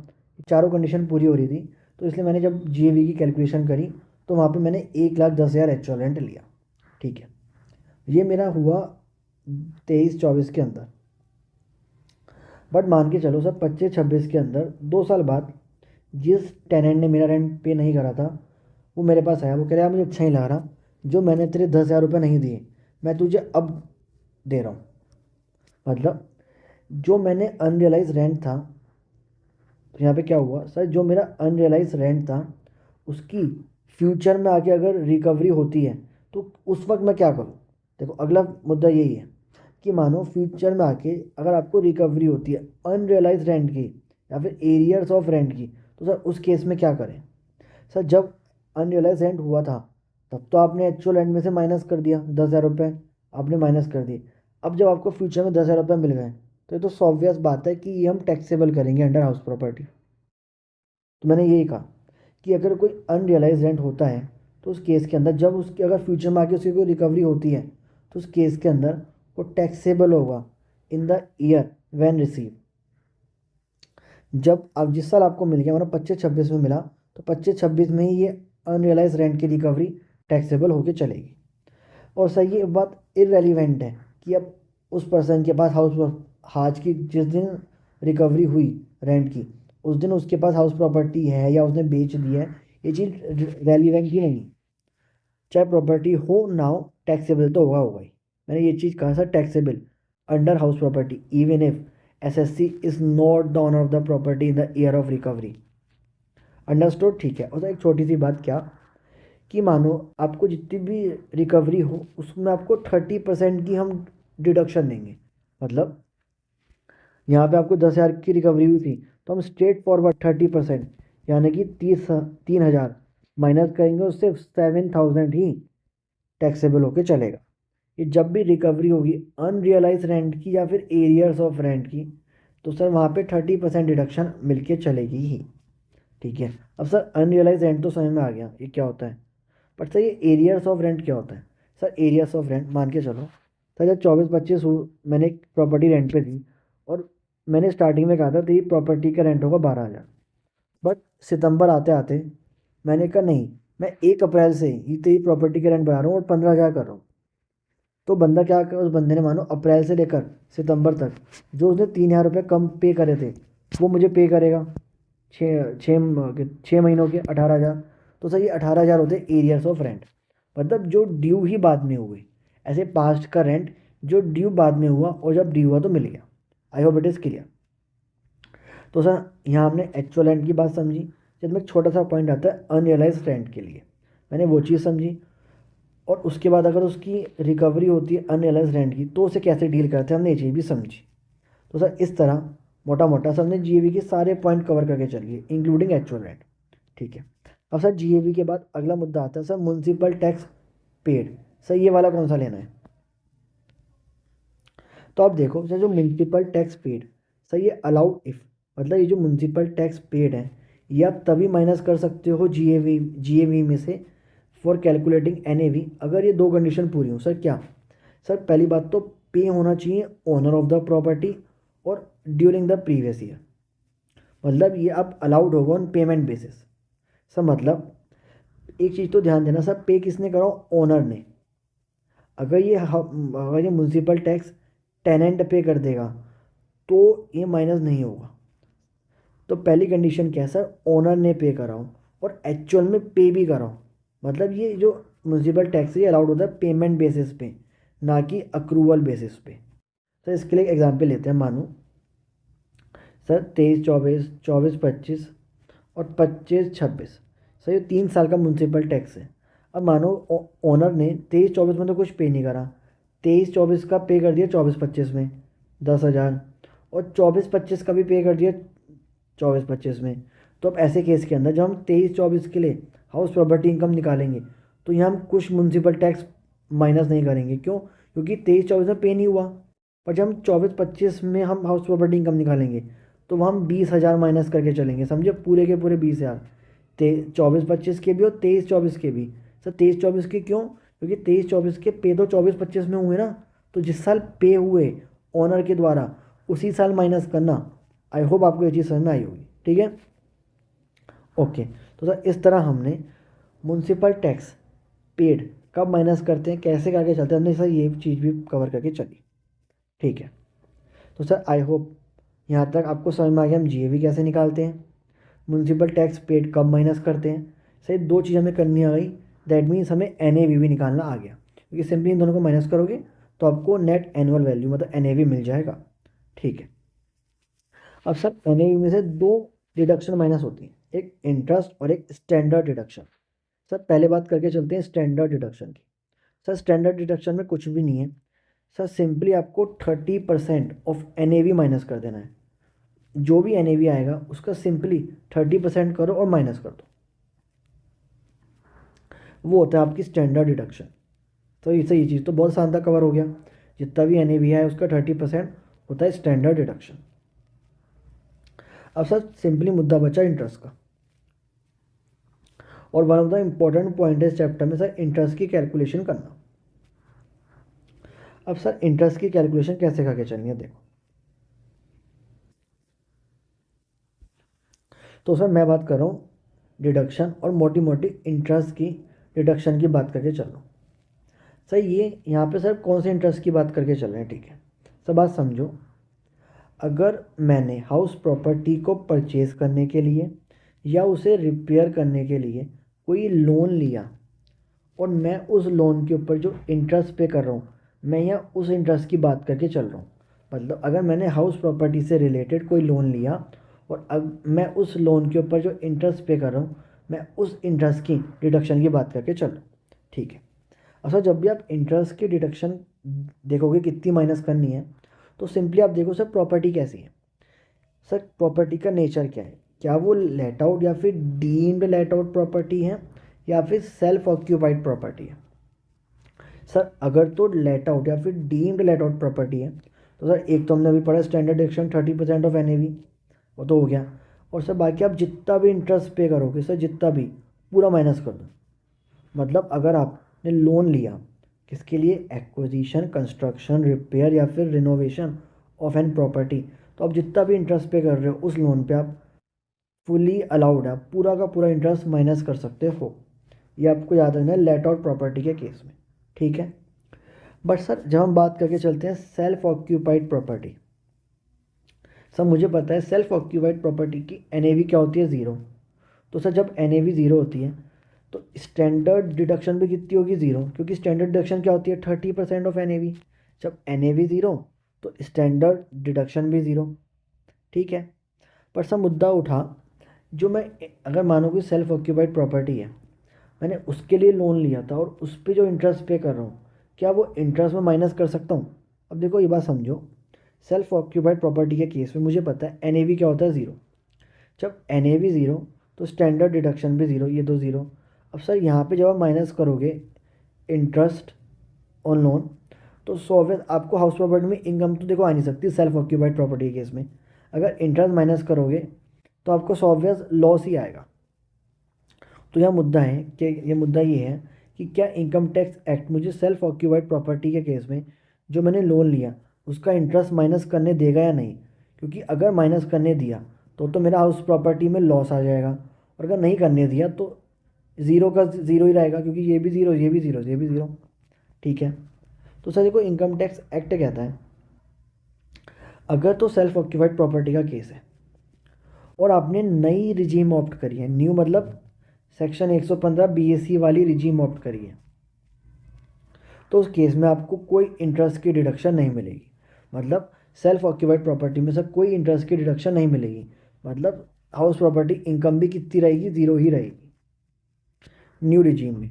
Speaker 1: चारों कंडीशन पूरी हो रही थी, तो इसलिए मैंने जब जीएवी की कैलकुलेशन करी तो वहाँ पे मैंने 1,10,000 एक्चुअल रेंट लिया। ठीक है। ये मेरा हुआ 23-24 के अंदर। बट मान के चलो सर 25-26 के अंदर 2 साल बाद जिस टेनेंट ने मेरा रेंट पे नहीं करा था वो मेरे पास आया, वो कह रहा मुझे अच्छा नहीं लग रहा, जो मैंने तेरे 10,000 रुपये नहीं दिए मैं तुझे अब दे रहा हूँ। मतलब जो मैंने अनरियलाइज रेंट था, तो यहाँ पे क्या हुआ सर, जो मेरा अनरियलाइज रेंट था उसकी फ्यूचर में आके अगर रिकवरी होती है तो उस वक्त मैं क्या करूँ? देखो अगला मुद्दा यही है कि मानो फ्यूचर में आके अगर आपको रिकवरी होती है अनरियलाइज रेंट की या फिर एरियर्स ऑफ रेंट की, तो सर उस केस में क्या करें? सर जब अनरियलाइज रेंट हुआ था तब तो आपने एक्चुअल रेंट में से माइनस कर दिया, 10,000 रुपये आपने माइनस कर दिए। अब जब आपको फ्यूचर में 10,000 रुपये मिल गए तो ये तो ऑब्वियस बात है कि ये हम टैक्सेबल करेंगे अंडर हाउस प्रॉपर्टी। तो मैंने यही कहा कि अगर कोई अनरियलाइज रेंट होता है तो उस केस के अंदर जब उसकी अगर फ्यूचर में आके उसकी कोई रिकवरी होती है तो उस केस के अंदर वो टैक्सेबल होगा in the year when receive. जब अब जिस साल आपको मिल गया, मतलब 25-26 में मिला, तो 25-26 में ही ये अनरियलाइज रेंट की रिकवरी टैक्सेबल होके चलेगी। और सर ये बात इररेलीवेंट है कि अब उस पर्सन के पास हाज की जिस दिन रिकवरी हुई रेंट की उस दिन उसके पास हाउस प्रॉपर्टी है या उसने बेच दी है, ये चीज़ रेलिवेंट ही नहीं। चाहे प्रॉपर्टी हो ना हो, टैक्सेबल तो होगा ही। मैंने ये चीज़ कहा sir, taxable under house property even if SSC is not the owner of the property in the year of recovery. Understood? ठीक है। और सर एक छोटी सी बात क्या, कि मानो आपको जितनी भी रिकवरी हो उसमें आपको 30% की हम डिडक्शन देंगे। मतलब यहाँ पे आपको 10,000 की रिकवरी हुई थी तो हम स्ट्रेट फॉरवर्ड 30% यानी कि 3,000 माइनस करेंगे, उससे 7,000 ही टैक्सेबल होके चलेगा। ये जब भी रिकवरी होगी अनरियलाइज रेंट की या फिर एरियर्स ऑफ रेंट की, तो सर वहाँ पे 30% डिडक्शन मिलके चलेगी ही। ठीक है। अब सर अनरियलाइज रेंट तो समझ में आ गया ये क्या होता है, बट सर ये एरियर्स ऑफ रेंट क्या होता है? सर एरियर्स ऑफ रेंट मान के चलो सर जब 24-25 मैंने एक प्रॉपर्टी रेंट पे दी और मैंने स्टार्टिंग में कहा था तेरी प्रॉपर्टी का रेंट होगा 12,000। बट सितंबर आते आते मैंने कहा नहीं, मैं 1 अप्रैल से ही तेरी प्रॉपर्टी का रेंट बढ़ा रहा हूँ और 15,000 कर रहा हूँ। तो बंदा क्या कर, उस बंदे ने मानो अप्रैल से लेकर सितंबर तक जो उसने 3,000 रुपये कम पे करे थे वो मुझे पे करेगा। 6 महीनों के 18,000। तो सर ये 18,000 होते एरियर्स ऑफ रेंट, मतलब जो ड्यू ही बाद में हुए, ऐसे पास्ट का रेंट जो ड्यू बाद में हुआ और जब ड्यू हुआ तो मिल गया। आई होप इट इज़ क्लियर। तो सर यहाँ हमने एक्चुअल रेंट की बात समझी, जिसमें एक छोटा सा पॉइंट आता है अनरियलाइज रेंट के लिए, मैंने वो चीज़ समझी। और उसके बाद अगर उसकी रिकवरी होती है अनरियलाइज रेंट की तो उसे कैसे डील करते हैं हमने ये चीज़ भी समझी। तो सर इस तरह मोटा मोटा सर ने जीएवी के सारे पॉइंट कवर करके चलिए इंक्लूडिंग एक्चुअल रेंट। ठीक है, अब सर जीएवी के बाद अगला मुद्दा आता है sir municipal tax paid. Sir ये वाला कौन सा लेना है? तो आप देखो सर जो म्युनिसिपल टैक्स पेड, सर ये अलाउड इफ, मतलब ये जो म्युनिसिपल टैक्स पेड है ये आप तभी माइनस कर सकते हो जीएवी में से फॉर कैलकुलेटिंग एनएवी, अगर ये दो कंडीशन पूरी हो। सर क्या? सर पहली बात तो पे होना चाहिए ओनर ऑफ द प्रॉपर्टी और ड्यूरिंग द प्रीवियस ईयर, मतलब ये अब अलाउड होगा ऑन पेमेंट बेसिस। सर मतलब एक चीज़ तो ध्यान देना सर, पे किसने करा? ओनर ने। अगर ये म्युनिसिपल टैक्स टेनेंट पे कर देगा तो ये माइनस नहीं होगा। तो पहली कंडीशन क्या है सर? ओनर ने पे कराओ और एक्चुअल में पे भी कराओ, मतलब ये जो म्युनिसिपल टैक्स है अलाउड होता है पेमेंट बेसिस पे, ना कि अक्रूवल बेसिस पे। सर इसके लिए एक एग्जांपल लेते हैं, मानो सर 23-24, 24-25 और 25-26, सर ये 3 साल का म्युनिसिपल टैक्स है। अब मानो ओनर ने 23-24 में तो कुछ पे नहीं करा, 23-24 का पे कर दिया 24-25 में 10,000, और 24-25 का भी पे कर दिया 24-25 में। तो अब ऐसे केस के अंदर जब हम 23-24 के लिए हाउस प्रॉपर्टी इनकम निकालेंगे तो यहाँ हम कुछ म्युनिसिपल टैक्स माइनस नहीं करेंगे। क्यों? क्योंकि 23-24 में पे नहीं हुआ। पर जब हम 24-25 में हम हाउस प्रॉपर्टी इनकम निकालेंगे तो वह हम 20,000 माइनस करके चलेंगे, समझे, पूरे के पूरे 20,000, 24-25 के भी और 23-24 के भी। सर 23-24 के क्यों? क्योंकि 23-24 के पे तो 24-25 में हुए ना, तो जिस साल पे हुए ओनर के द्वारा उसी साल माइनस करना। आई होप आपको ये चीज़ समझ में आई होगी। ठीक है, ओके। तो सर इस तरह हमने म्युनिसिपल टैक्स पेड कब माइनस करते हैं, कैसे करके चलते हैं, हमने सर ये चीज़ भी कवर करके चली। ठीक है, तो सर आई होप यहाँ तक आपको समझ में आ गया हम जीएवी कैसे निकालते हैं, म्युनिसिपल टैक्स पेड कब माइनस करते हैं। सर दो चीज़ हमें करनी आ गई, दैट मीन्स हमें एनएवी भी निकालना आ गया, क्योंकि सिंपली इन दोनों को माइनस करोगे तो आपको नेट एनुअल वैल्यू मतलब एनएवी मिल जाएगा। ठीक है, अब सर एनएवी में से दो डिडक्शन माइनस होती हैं, एक इंटरेस्ट और एक स्टैंडर्ड डिडक्शन। सर पहले बात करके चलते हैं स्टैंडर्ड डिडक्शन की। सर स्टैंडर्ड डिडक्शन में कुछ भी नहीं है सर, सिंपली आपको 30% ऑफ एनएवी माइनस कर देना है। जो भी एनएवी आएगा उसका सिंपली 30% करो और माइनस कर दो, वो होता है आपकी स्टैंडर्ड डिडक्शन। तो इससे ये चीज़ तो बहुत शानदार कवर हो गया, जितना भी एनएवी है उसका 30% होता है स्टैंडर्ड डिडक्शन। अब सर सिंपली मुद्दा बचा इंटरेस्ट का, और one of the important point है इस चैप्टर में सर इंटरेस्ट की कैलकुलेशन करना। अब सर इंटरेस्ट की कैलकुलेशन कैसे करके चलनी है देखो। तो सर मैं बात कर रहा हूँ डिडक्शन और मोटी मोटी इंटरेस्ट की डिडक्शन की बात करके चल रहा हूँ। सर ये यहाँ पे सर कौन से इंटरेस्ट की बात करके चल रहे हैं? ठीक है सर, बात समझो, अगर मैंने हाउस प्रॉपर्टी को परचेज़ करने के लिए या उसे रिपेयर करने के लिए कोई लोन लिया और मैं उस लोन के ऊपर जो इंटरेस्ट पे कर रहा हूँ मैं यहाँ उस इंटरेस्ट की बात करके चल रहा हूँ। मतलब अगर मैंने हाउस प्रॉपर्टी से रिलेटेड कोई लोन लिया और अब मैं उस लोन के ऊपर जो इंटरेस्ट पे कर रहा हूँ मैं उस इंटरेस्ट की डिडक्शन की बात करके चल रहा हूँ। ठीक है, अच्छा जब भी आप इंटरेस्ट की डिडक्शन देखोगे कितनी माइनस करनी है, तो सिंपली आप देखो सर प्रॉपर्टी कैसी है। सर प्रॉपर्टी का नेचर क्या है, क्या वो लेट आउट या फिर डीम्ड लेट आउट प्रॉपर्टी है या फिर सेल्फ ऑक्यूपाइड प्रॉपर्टी है। सर अगर तो लेट आउट या फिर डीम्ड लेट आउट प्रॉपर्टी है तो सर एक तो हमने अभी पढ़ा स्टैंडर्ड डिडक्शन 30% ऑफ एनएवी, वो तो हो गया। और सर बाकी आप जितना भी इंटरेस्ट पे करोगे सर जितना भी पूरा माइनस कर दो। मतलब अगर आपने लोन लिया किसके लिए, एक्विजिशन, कंस्ट्रक्शन, रिपेयर या फिर रिनोवेशन ऑफ एन प्रॉपर्टी, तो आप जितना भी इंटरेस्ट पे कर रहे हो उस लोन पे आप फुली अलाउड है, पूरा का पूरा इंटरेस्ट माइनस कर सकते हो। ये आपको याद रखना है लेट आउट प्रॉपर्टी के केस में। ठीक है, बट सर जब हम बात करके चलते हैं सेल्फ ऑक्यूपाइड प्रॉपर्टी, सर मुझे पता है सेल्फ ऑक्यूपाइड प्रॉपर्टी की एनएवी क्या होती है, ज़ीरो। तो सर जब एनएवी ज़ीरो होती है तो स्टैंडर्ड डिडक्शन भी कितनी होगी, ज़ीरो, क्योंकि स्टैंडर्ड डिडक्शन क्या होती है 30% ऑफ एनएवी। जब एनएवी ज़ीरो तो स्टैंडर्ड डिडक्शन भी ज़ीरो। ठीक है, पर सर मुद्दा उठा, जो मैं अगर मानो कि सेल्फ ऑक्यूपाइड प्रॉपर्टी है, मैंने उसके लिए लोन लिया था और उस पर जो इंटरेस्ट पे कर रहा हूँ क्या वो इंटरेस्ट में माइनस कर सकता हूँ? अब देखो ये बात समझो, सेल्फ ऑक्यूपाइड प्रॉपर्टी के केस में मुझे पता है NAV क्या होता है, ज़ीरो। जब NAV ज़ीरो तो स्टैंडर्ड डिडक्शन भी ज़ीरो, ये दो ज़ीरो। अब सर यहाँ पे जब आप माइनस करोगे इंटरेस्ट ऑन लोन तो सॉवेज आपको हाउस प्रॉपर्टी में इनकम तो देखो आ नहीं सकती सेल्फ ऑक्यूपाइड प्रॉपर्टी के केस में। अगर इंटरेस्ट माइनस करोगे तो आपको सॉवेज लॉस ही आएगा। तो यह मुद्दा है कि ये मुद्दा ये है कि क्या इनकम टैक्स एक्ट मुझे सेल्फ ऑक्यूपाइड प्रॉपर्टी के केस में जो मैंने लोन लिया उसका इंटरेस्ट माइनस करने देगा या नहीं। क्योंकि अगर माइनस करने दिया तो मेरा हाउस प्रॉपर्टी में लॉस आ जाएगा, और अगर नहीं करने दिया तो ज़ीरो का ज़ीरो ही रहेगा, क्योंकि ये भी ज़ीरो, ये भी ज़ीरो, ये भी ज़ीरो। ठीक है। तो सर देखो इनकम टैक्स एक्ट कहता है अगर तो सेल्फ ऑक्यूपाइड प्रॉपर्टी का केस है और आपने नई रिजीम ऑप्ट करी है, न्यू मतलब सेक्शन 115 BAC वाली रिजीम ऑप्ट करी है, तो उस केस में आपको कोई इंटरेस्ट की डिडक्शन नहीं मिलेगी। मतलब सेल्फ ऑक्यूपाइड प्रॉपर्टी में से कोई इंटरेस्ट की डिडक्शन नहीं मिलेगी। मतलब हाउस प्रॉपर्टी इनकम भी कितनी रहेगी, ज़ीरो ही रहेगी न्यू रिजीम में।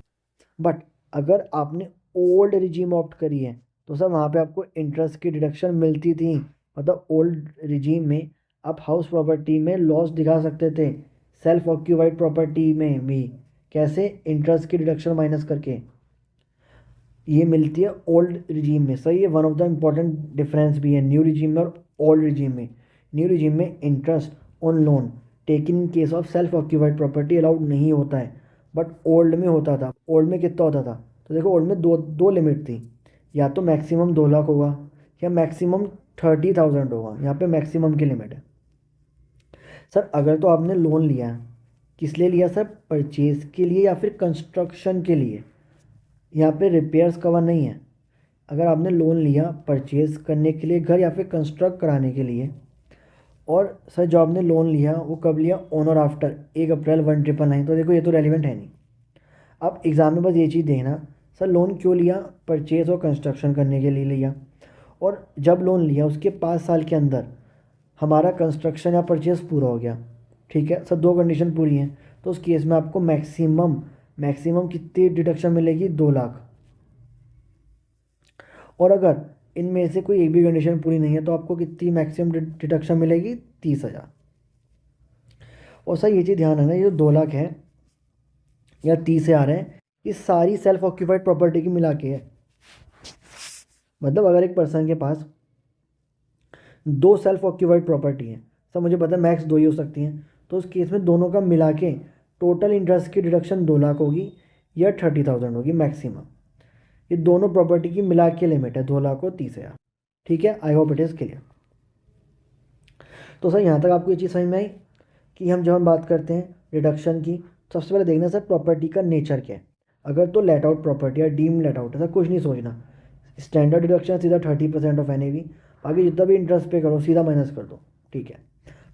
Speaker 1: बट अगर आपने ओल्ड रिजीम ऑप्ट करी है तो सर वहाँ पे आपको इंटरेस्ट की डिडक्शन मिलती थी। मतलब ओल्ड रिजीम में आप हाउस प्रॉपर्टी में लॉस दिखा सकते थे, सेल्फ ऑक्यूपाइड प्रॉपर्टी में भी कैसे, इंटरेस्ट की डिडक्शन माइनस करके। ये मिलती है ओल्ड रिजीम में। सही है, one of the important difference भी है न्यू रिजीम में और ओल्ड रिजीम में। न्यू रिजीम में interest on loan taken in case of self occupied property allowed नहीं होता है, बट ओल्ड में होता था। ओल्ड में कितना होता था, तो देखो ओल्ड में दो लिमिट थी, या तो मैक्सिमम 2 लाख होगा या मैक्सिमम 30,000 होगा। यहाँ पे मैक्सिमम की लिमिट है। सर अगर तो आपने लोन लिया है, किस लिए लिया सर, परचेज के लिए या फिर कंस्ट्रक्शन के लिए। यहाँ पे रिपेयर्स कवर नहीं है। अगर आपने लोन लिया परचेज़ करने के लिए घर या फिर कंस्ट्रक्ट कराने के लिए, और सर जो आपने लोन लिया वो कब लिया, ऑन और आफ्टर 1 अप्रैल 1999, तो देखो ये तो रेलिवेंट है नहीं। अब एग्ज़ाम में बस ये चीज़ देखना, सर लोन क्यों लिया, परचेज़ और कंस्ट्रक्शन करने के लिए लिया, और जब लोन लिया उसके 5 साल के अंदर हमारा कंस्ट्रक्शन या परचेज़ पूरा हो गया। ठीक है सर, 2 कंडीशन पूरी हैं, तो उस केस में आपको मैक्सिमम कितनी डिडक्शन मिलेगी, 2 लाख। और अगर इनमें से कोई एक भी कंडीशन पूरी नहीं है तो आपको कितनी मैक्सिमम डिडक्शन मिलेगी, 30,000। और सर ये चीज़ ध्यान रखना, ये जो 2 लाख है या 30,000 है, ये सारी सेल्फ ऑक्यूपाइड प्रॉपर्टी की मिला के है। मतलब अगर एक पर्सन के पास 2 सेल्फ ऑक्यूपाइड प्रॉपर्टी है, सर मुझे पता है मैक्स 2 ही हो सकती हैं, तो उस केस में दोनों का मिला के टोटल इंटरेस्ट की डिडक्शन 2 लाख होगी या 30,000 होगी मैक्सिमम। ये दोनों प्रॉपर्टी की मिला के लिमिट है, 2 लाख और 30,000। ठीक है, आई होप इट इज़ क्लियर। तो सर यहाँ तक आपको ये चीज़ समझ में आई कि जब हम बात करते हैं रिडक्शन की, सबसे पहले देखना सर प्रॉपर्टी का नेचर क्या है। अगर तो लेट आउट प्रॉपर्टी या डीम लेट आउट है, सर कुछ नहीं सोचना, स्टैंडर्ड डिडक्शन सीधा 30% ऑफ NAV, बाकी जितना भी इंटरेस्ट पे करो सीधा माइनस कर दो। ठीक है।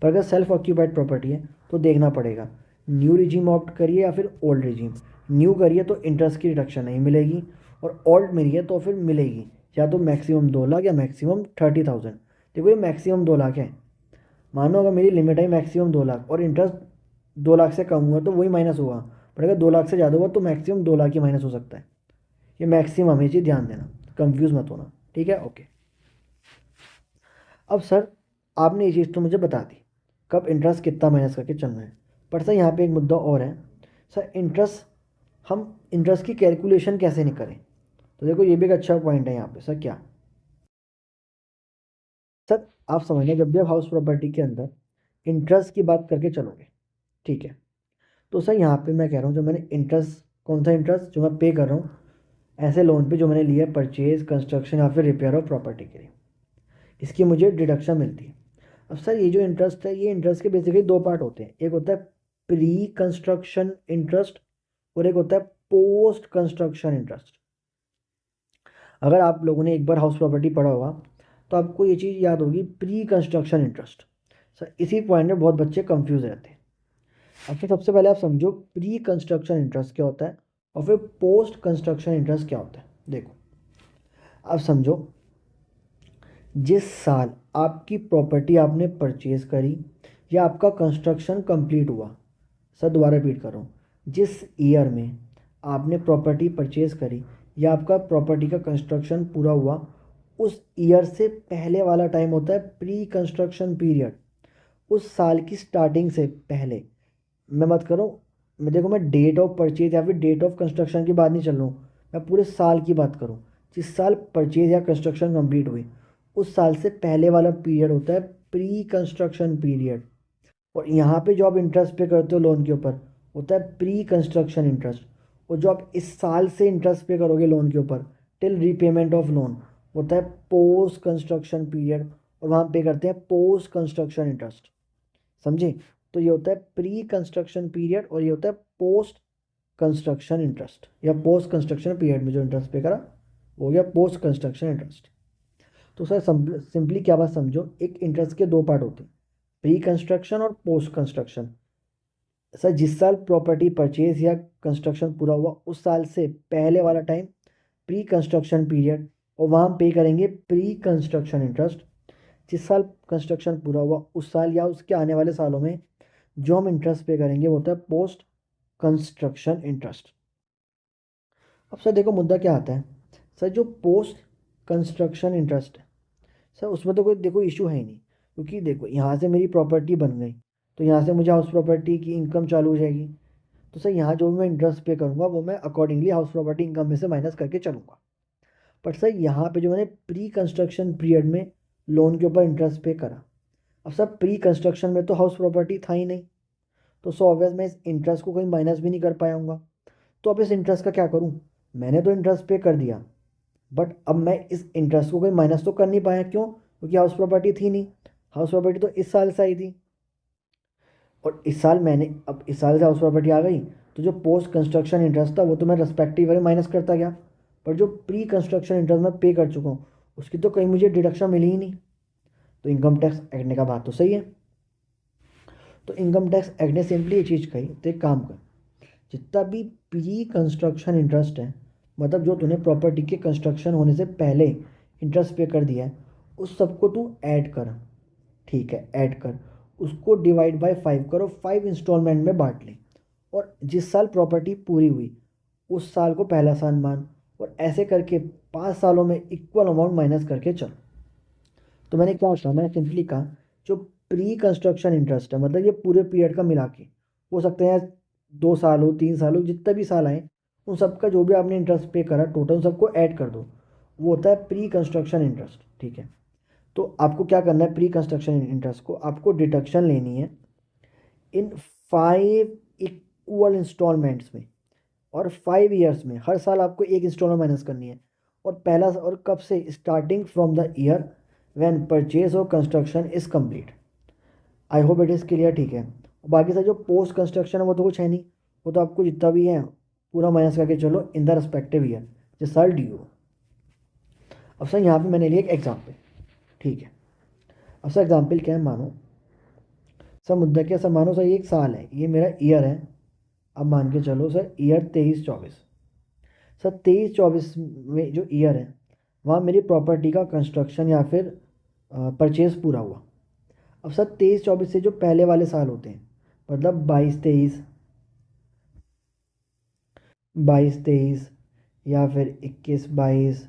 Speaker 1: पर अगर सेल्फ ऑक्यूपाइड प्रॉपर्टी है तो देखना पड़ेगा न्यू रिजीम ऑप्ट करिए या फिर ओल्ड रिजीम। न्यू करिए तो इंटरेस्ट की रिडक्शन नहीं मिलेगी, और ओल्ड मिली है तो फिर मिलेगी या तो मैक्सिमम 2 लाख या मैक्सिमम 30,000। देखो ये मैक्सिमम 2 लाख है। मानो अगर मेरी लिमिट है मैक्सिमम 2 लाख और इंटरेस्ट 2 लाख से कम हुआ तो वही माइनस होगा, पर अगर 2 लाख से ज़्यादा हुआ तो मैक्सिमम 2 लाख ही माइनस हो सकता है। ये मैक्सिमम, ये चीज़ ध्यान देना, कंफ्यूज मत होना। ठीक है, ओके। अब सर आपने ये चीज़ तो मुझे बता दी कब इंटरेस्ट कितना माइनस करके चलना है, पर सर यहाँ पे एक मुद्दा और है। सर हम इंटरेस्ट की कैलकुलेशन कैसे नहीं करें, तो देखो ये भी एक अच्छा पॉइंट है यहाँ पे। सर क्या, सर आप समझना, जब भी आप हाउस प्रॉपर्टी के अंदर इंटरेस्ट की बात करके चलोगे, ठीक है, तो सर यहाँ पे मैं कह रहा हूँ जो मैंने इंटरेस्ट, कौन सा इंटरेस्ट जो मैं पे कर रहा हूँ ऐसे लोन पे जो मैंने लिया है परचेज, कंस्ट्रक्शन या फिर रिपेयर ऑफ प्रॉपर्टी के लिए, इसकी मुझे डिडक्शन मिलती है। अब सर ये जो इंटरेस्ट है, ये इंटरेस्ट के बेसिकली 2 पार्ट होते हैं, एक होता है प्री कंस्ट्रक्शन इंटरेस्ट और एक होता है पोस्ट कंस्ट्रक्शन इंटरेस्ट। अगर आप लोगों ने एक बार हाउस प्रॉपर्टी पढ़ा होगा तो आपको ये चीज़ याद होगी, प्री कंस्ट्रक्शन इंटरेस्ट। सर इसी पॉइंट में बहुत बच्चे कंफ्यूज रहते हैं। अब फिर सबसे पहले आप समझो प्री कंस्ट्रक्शन इंटरेस्ट क्या होता है और फिर पोस्ट कंस्ट्रक्शन इंटरेस्ट क्या होता है। देखो आप समझो, जिस साल आपकी प्रॉपर्टी आपने परचेज करी या आपका कंस्ट्रक्शन कंप्लीट हुआ, सर दोबारा रिपीट कर रहा हूँ, जिस ईयर में आपने प्रॉपर्टी परचेज करी या आपका प्रॉपर्टी का कंस्ट्रक्शन पूरा हुआ, उस ईयर से पहले वाला टाइम होता है प्री कंस्ट्रक्शन पीरियड। उस साल की स्टार्टिंग से पहले मैं बात कर रहा हूँ। मैं देखो, मैं डेट ऑफ परचेज या फिर डेट ऑफ कंस्ट्रक्शन की बात नहीं चल रहा हूँ, मैं पूरे साल की बात करूँ। जिस साल परचेज या कंस्ट्रक्शन कंप्लीट हुई उस साल से पहले वाला पीरियड होता है प्री कंस्ट्रक्शन पीरियड। और यहाँ पे जो आप इंटरेस्ट पे करते हो लोन के ऊपर होता है प्री कंस्ट्रक्शन इंटरेस्ट। और जो आप इस साल से इंटरेस्ट पे करोगे लोन के ऊपर टिल रीपेमेंट ऑफ लोन होता है पोस्ट कंस्ट्रक्शन पीरियड। और वहाँ पे करते हैं पोस्ट कंस्ट्रक्शन इंटरेस्ट। समझे? तो ये होता है प्री कंस्ट्रक्शन पीरियड और ये होता है पोस्ट कंस्ट्रक्शन इंटरेस्ट, या पोस्ट कंस्ट्रक्शन पीरियड में जो इंटरेस्ट पे करा वो हो गया पोस्ट कंस्ट्रक्शन इंटरेस्ट। तो सर सिंपली क्या बात समझो, एक इंटरेस्ट के दो पार्ट होते हैं, प्री कंस्ट्रक्शन और पोस्ट कंस्ट्रक्शन। सर जिस साल प्रॉपर्टी परचेज या कंस्ट्रक्शन पूरा हुआ उस साल से पहले वाला टाइम प्री कंस्ट्रक्शन पीरियड, और वहाँ पे करेंगे प्री कंस्ट्रक्शन इंटरेस्ट। जिस साल कंस्ट्रक्शन पूरा हुआ उस साल या उसके आने वाले सालों में जो हम इंटरेस्ट पे करेंगे वो होता है पोस्ट कंस्ट्रक्शन इंटरेस्ट। अब सर देखो मुद्दा क्या आता है, सर जो पोस्ट कंस्ट्रक्शन इंटरेस्ट है सर उसमें तो कोई देखो इशू है ही नहीं, क्योंकि देखो यहाँ से मेरी प्रॉपर्टी बन गई तो यहाँ से मुझे हाउस प्रॉपर्टी की इनकम चालू हो जाएगी। तो सर यहाँ जो मैं इंटरेस्ट पे करूँगा वो मैं अकॉर्डिंगली हाउस प्रॉपर्टी इनकम में से माइनस करके चलूँगा। बट सर यहाँ पे जो मैंने प्री कंस्ट्रक्शन पीरियड में लोन के ऊपर इंटरेस्ट पे करा, अब सर प्री कंस्ट्रक्शन में तो हाउस प्रॉपर्टी था ही नहीं, तो सो ऑब्वियस मैं इस इंटरेस्ट को कहीं माइनस भी नहीं कर पाऊँगा। तो अब इस इंटरेस्ट का क्या करूँ? मैंने तो इंटरेस्ट पे कर दिया बट अब मैं इस इंटरेस्ट को कोई माइनस तो कर नहीं पाया। क्यों? क्योंकि हाउस प्रॉपर्टी थी नहीं, हाउस प्रॉपर्टी तो इस साल से आई थी। और इस साल मैंने, अब इस साल से हाउस प्रॉपर्टी आ गई तो जो पोस्ट कंस्ट्रक्शन इंटरेस्ट था वो तो मैं रेस्पेक्टिव वाले माइनस करता गया, पर जो प्री कंस्ट्रक्शन इंटरेस्ट मैं पे कर चुका हूँ उसकी तो कहीं मुझे डिडक्शन मिली ही नहीं। तो इनकम टैक्स एक्ट ने का बात तो सही है। तो इनकम टैक्स एक्ट ने सिंपली ये चीज़ कही, तो एक काम कर, जितना भी प्री कंस्ट्रक्शन इंटरेस्ट है, मतलब जो तूने प्रॉपर्टी के कंस्ट्रक्शन होने से पहले इंटरेस्ट पे कर दिया है उस सबको तू ऐड कर। ठीक है, ऐड कर, उसको डिवाइड बाय 5 करो, 5 इंस्टॉलमेंट में बांट ले। और जिस साल प्रॉपर्टी पूरी हुई उस साल को पहला साल मान, और ऐसे करके 5 सालों में इक्वल अमाउंट माइनस करके चल। तो मैंने क्या कहा, मैंने सिंपली कहा जो प्री कंस्ट्रक्शन इंटरेस्ट है, मतलब ये पूरे पीरियड का मिला के हो सकते हैं 2 साल हो 3 साल हो जितने भी साल आए, उन सबका जो भी आपने इंटरेस्ट पे करा टोटल उन सबको ऐड कर दो, वो होता है प्री कंस्ट्रक्शन इंटरेस्ट। ठीक है, तो आपको क्या करना है, प्री कंस्ट्रक्शन इंटरेस्ट को आपको डिडक्शन लेनी है इन 5 इक्वल इंस्टॉलमेंट्स में, और 5 ईयर्स में हर साल आपको एक इंस्टॉलमेंट माइनस करनी है। और पहला, और कब से, starting from the year when purchase और construction is complete. I hope it is clear. ठीक है, बाकी सर जो पोस्ट कंस्ट्रक्शन है वो तो कुछ है नहीं, वो तो आपको जितना भी है पूरा माइनस करके चलो इन द रिस्पेक्टिव ईयर जिस साल ड्यू हो। अब सर यहाँ पे मैंने लिया एक एग्जाम्पल। ठीक है, अब सर एग्जाम्पल क्या है, मानो सर मुद्दा क्या, सर मानो सर ये एक साल है, ये मेरा ईयर है। अब मान के चलो सर ईयर 23-24, सर 23-24 में जो ईयर है वहाँ मेरी प्रॉपर्टी का कंस्ट्रक्शन या फिर परचेज पूरा हुआ। अब सर 23-24 से जो पहले वाले साल होते हैं, मतलब 22-23, 22-23, या फिर 21-22,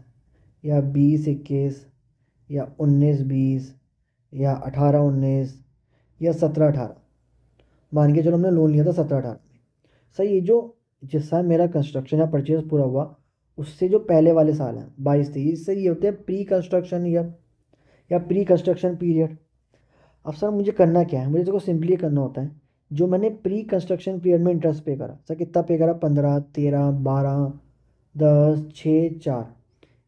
Speaker 1: या 20-21, या 19-20, या 18-19, या 17-18, मान के चलो हमने लोन लिया था 17-18 में। सर ये जो जिस साल मेरा कंस्ट्रक्शन या परचेज पूरा हुआ उससे जो पहले वाले साल हैं 22-23 से, ये होते हैं प्री कंस्ट्रक्शन ईयर या प्री कंस्ट्रक्शन पीरियड। अब सर मुझे करना क्या है, मुझे देखो सिंपली करना होता है जो मैंने प्री कंस्ट्रक्शन पीरियड में इंटरेस्ट पे करा, सर कितना पे करा, 15, 13, 12, 10, 6, 4,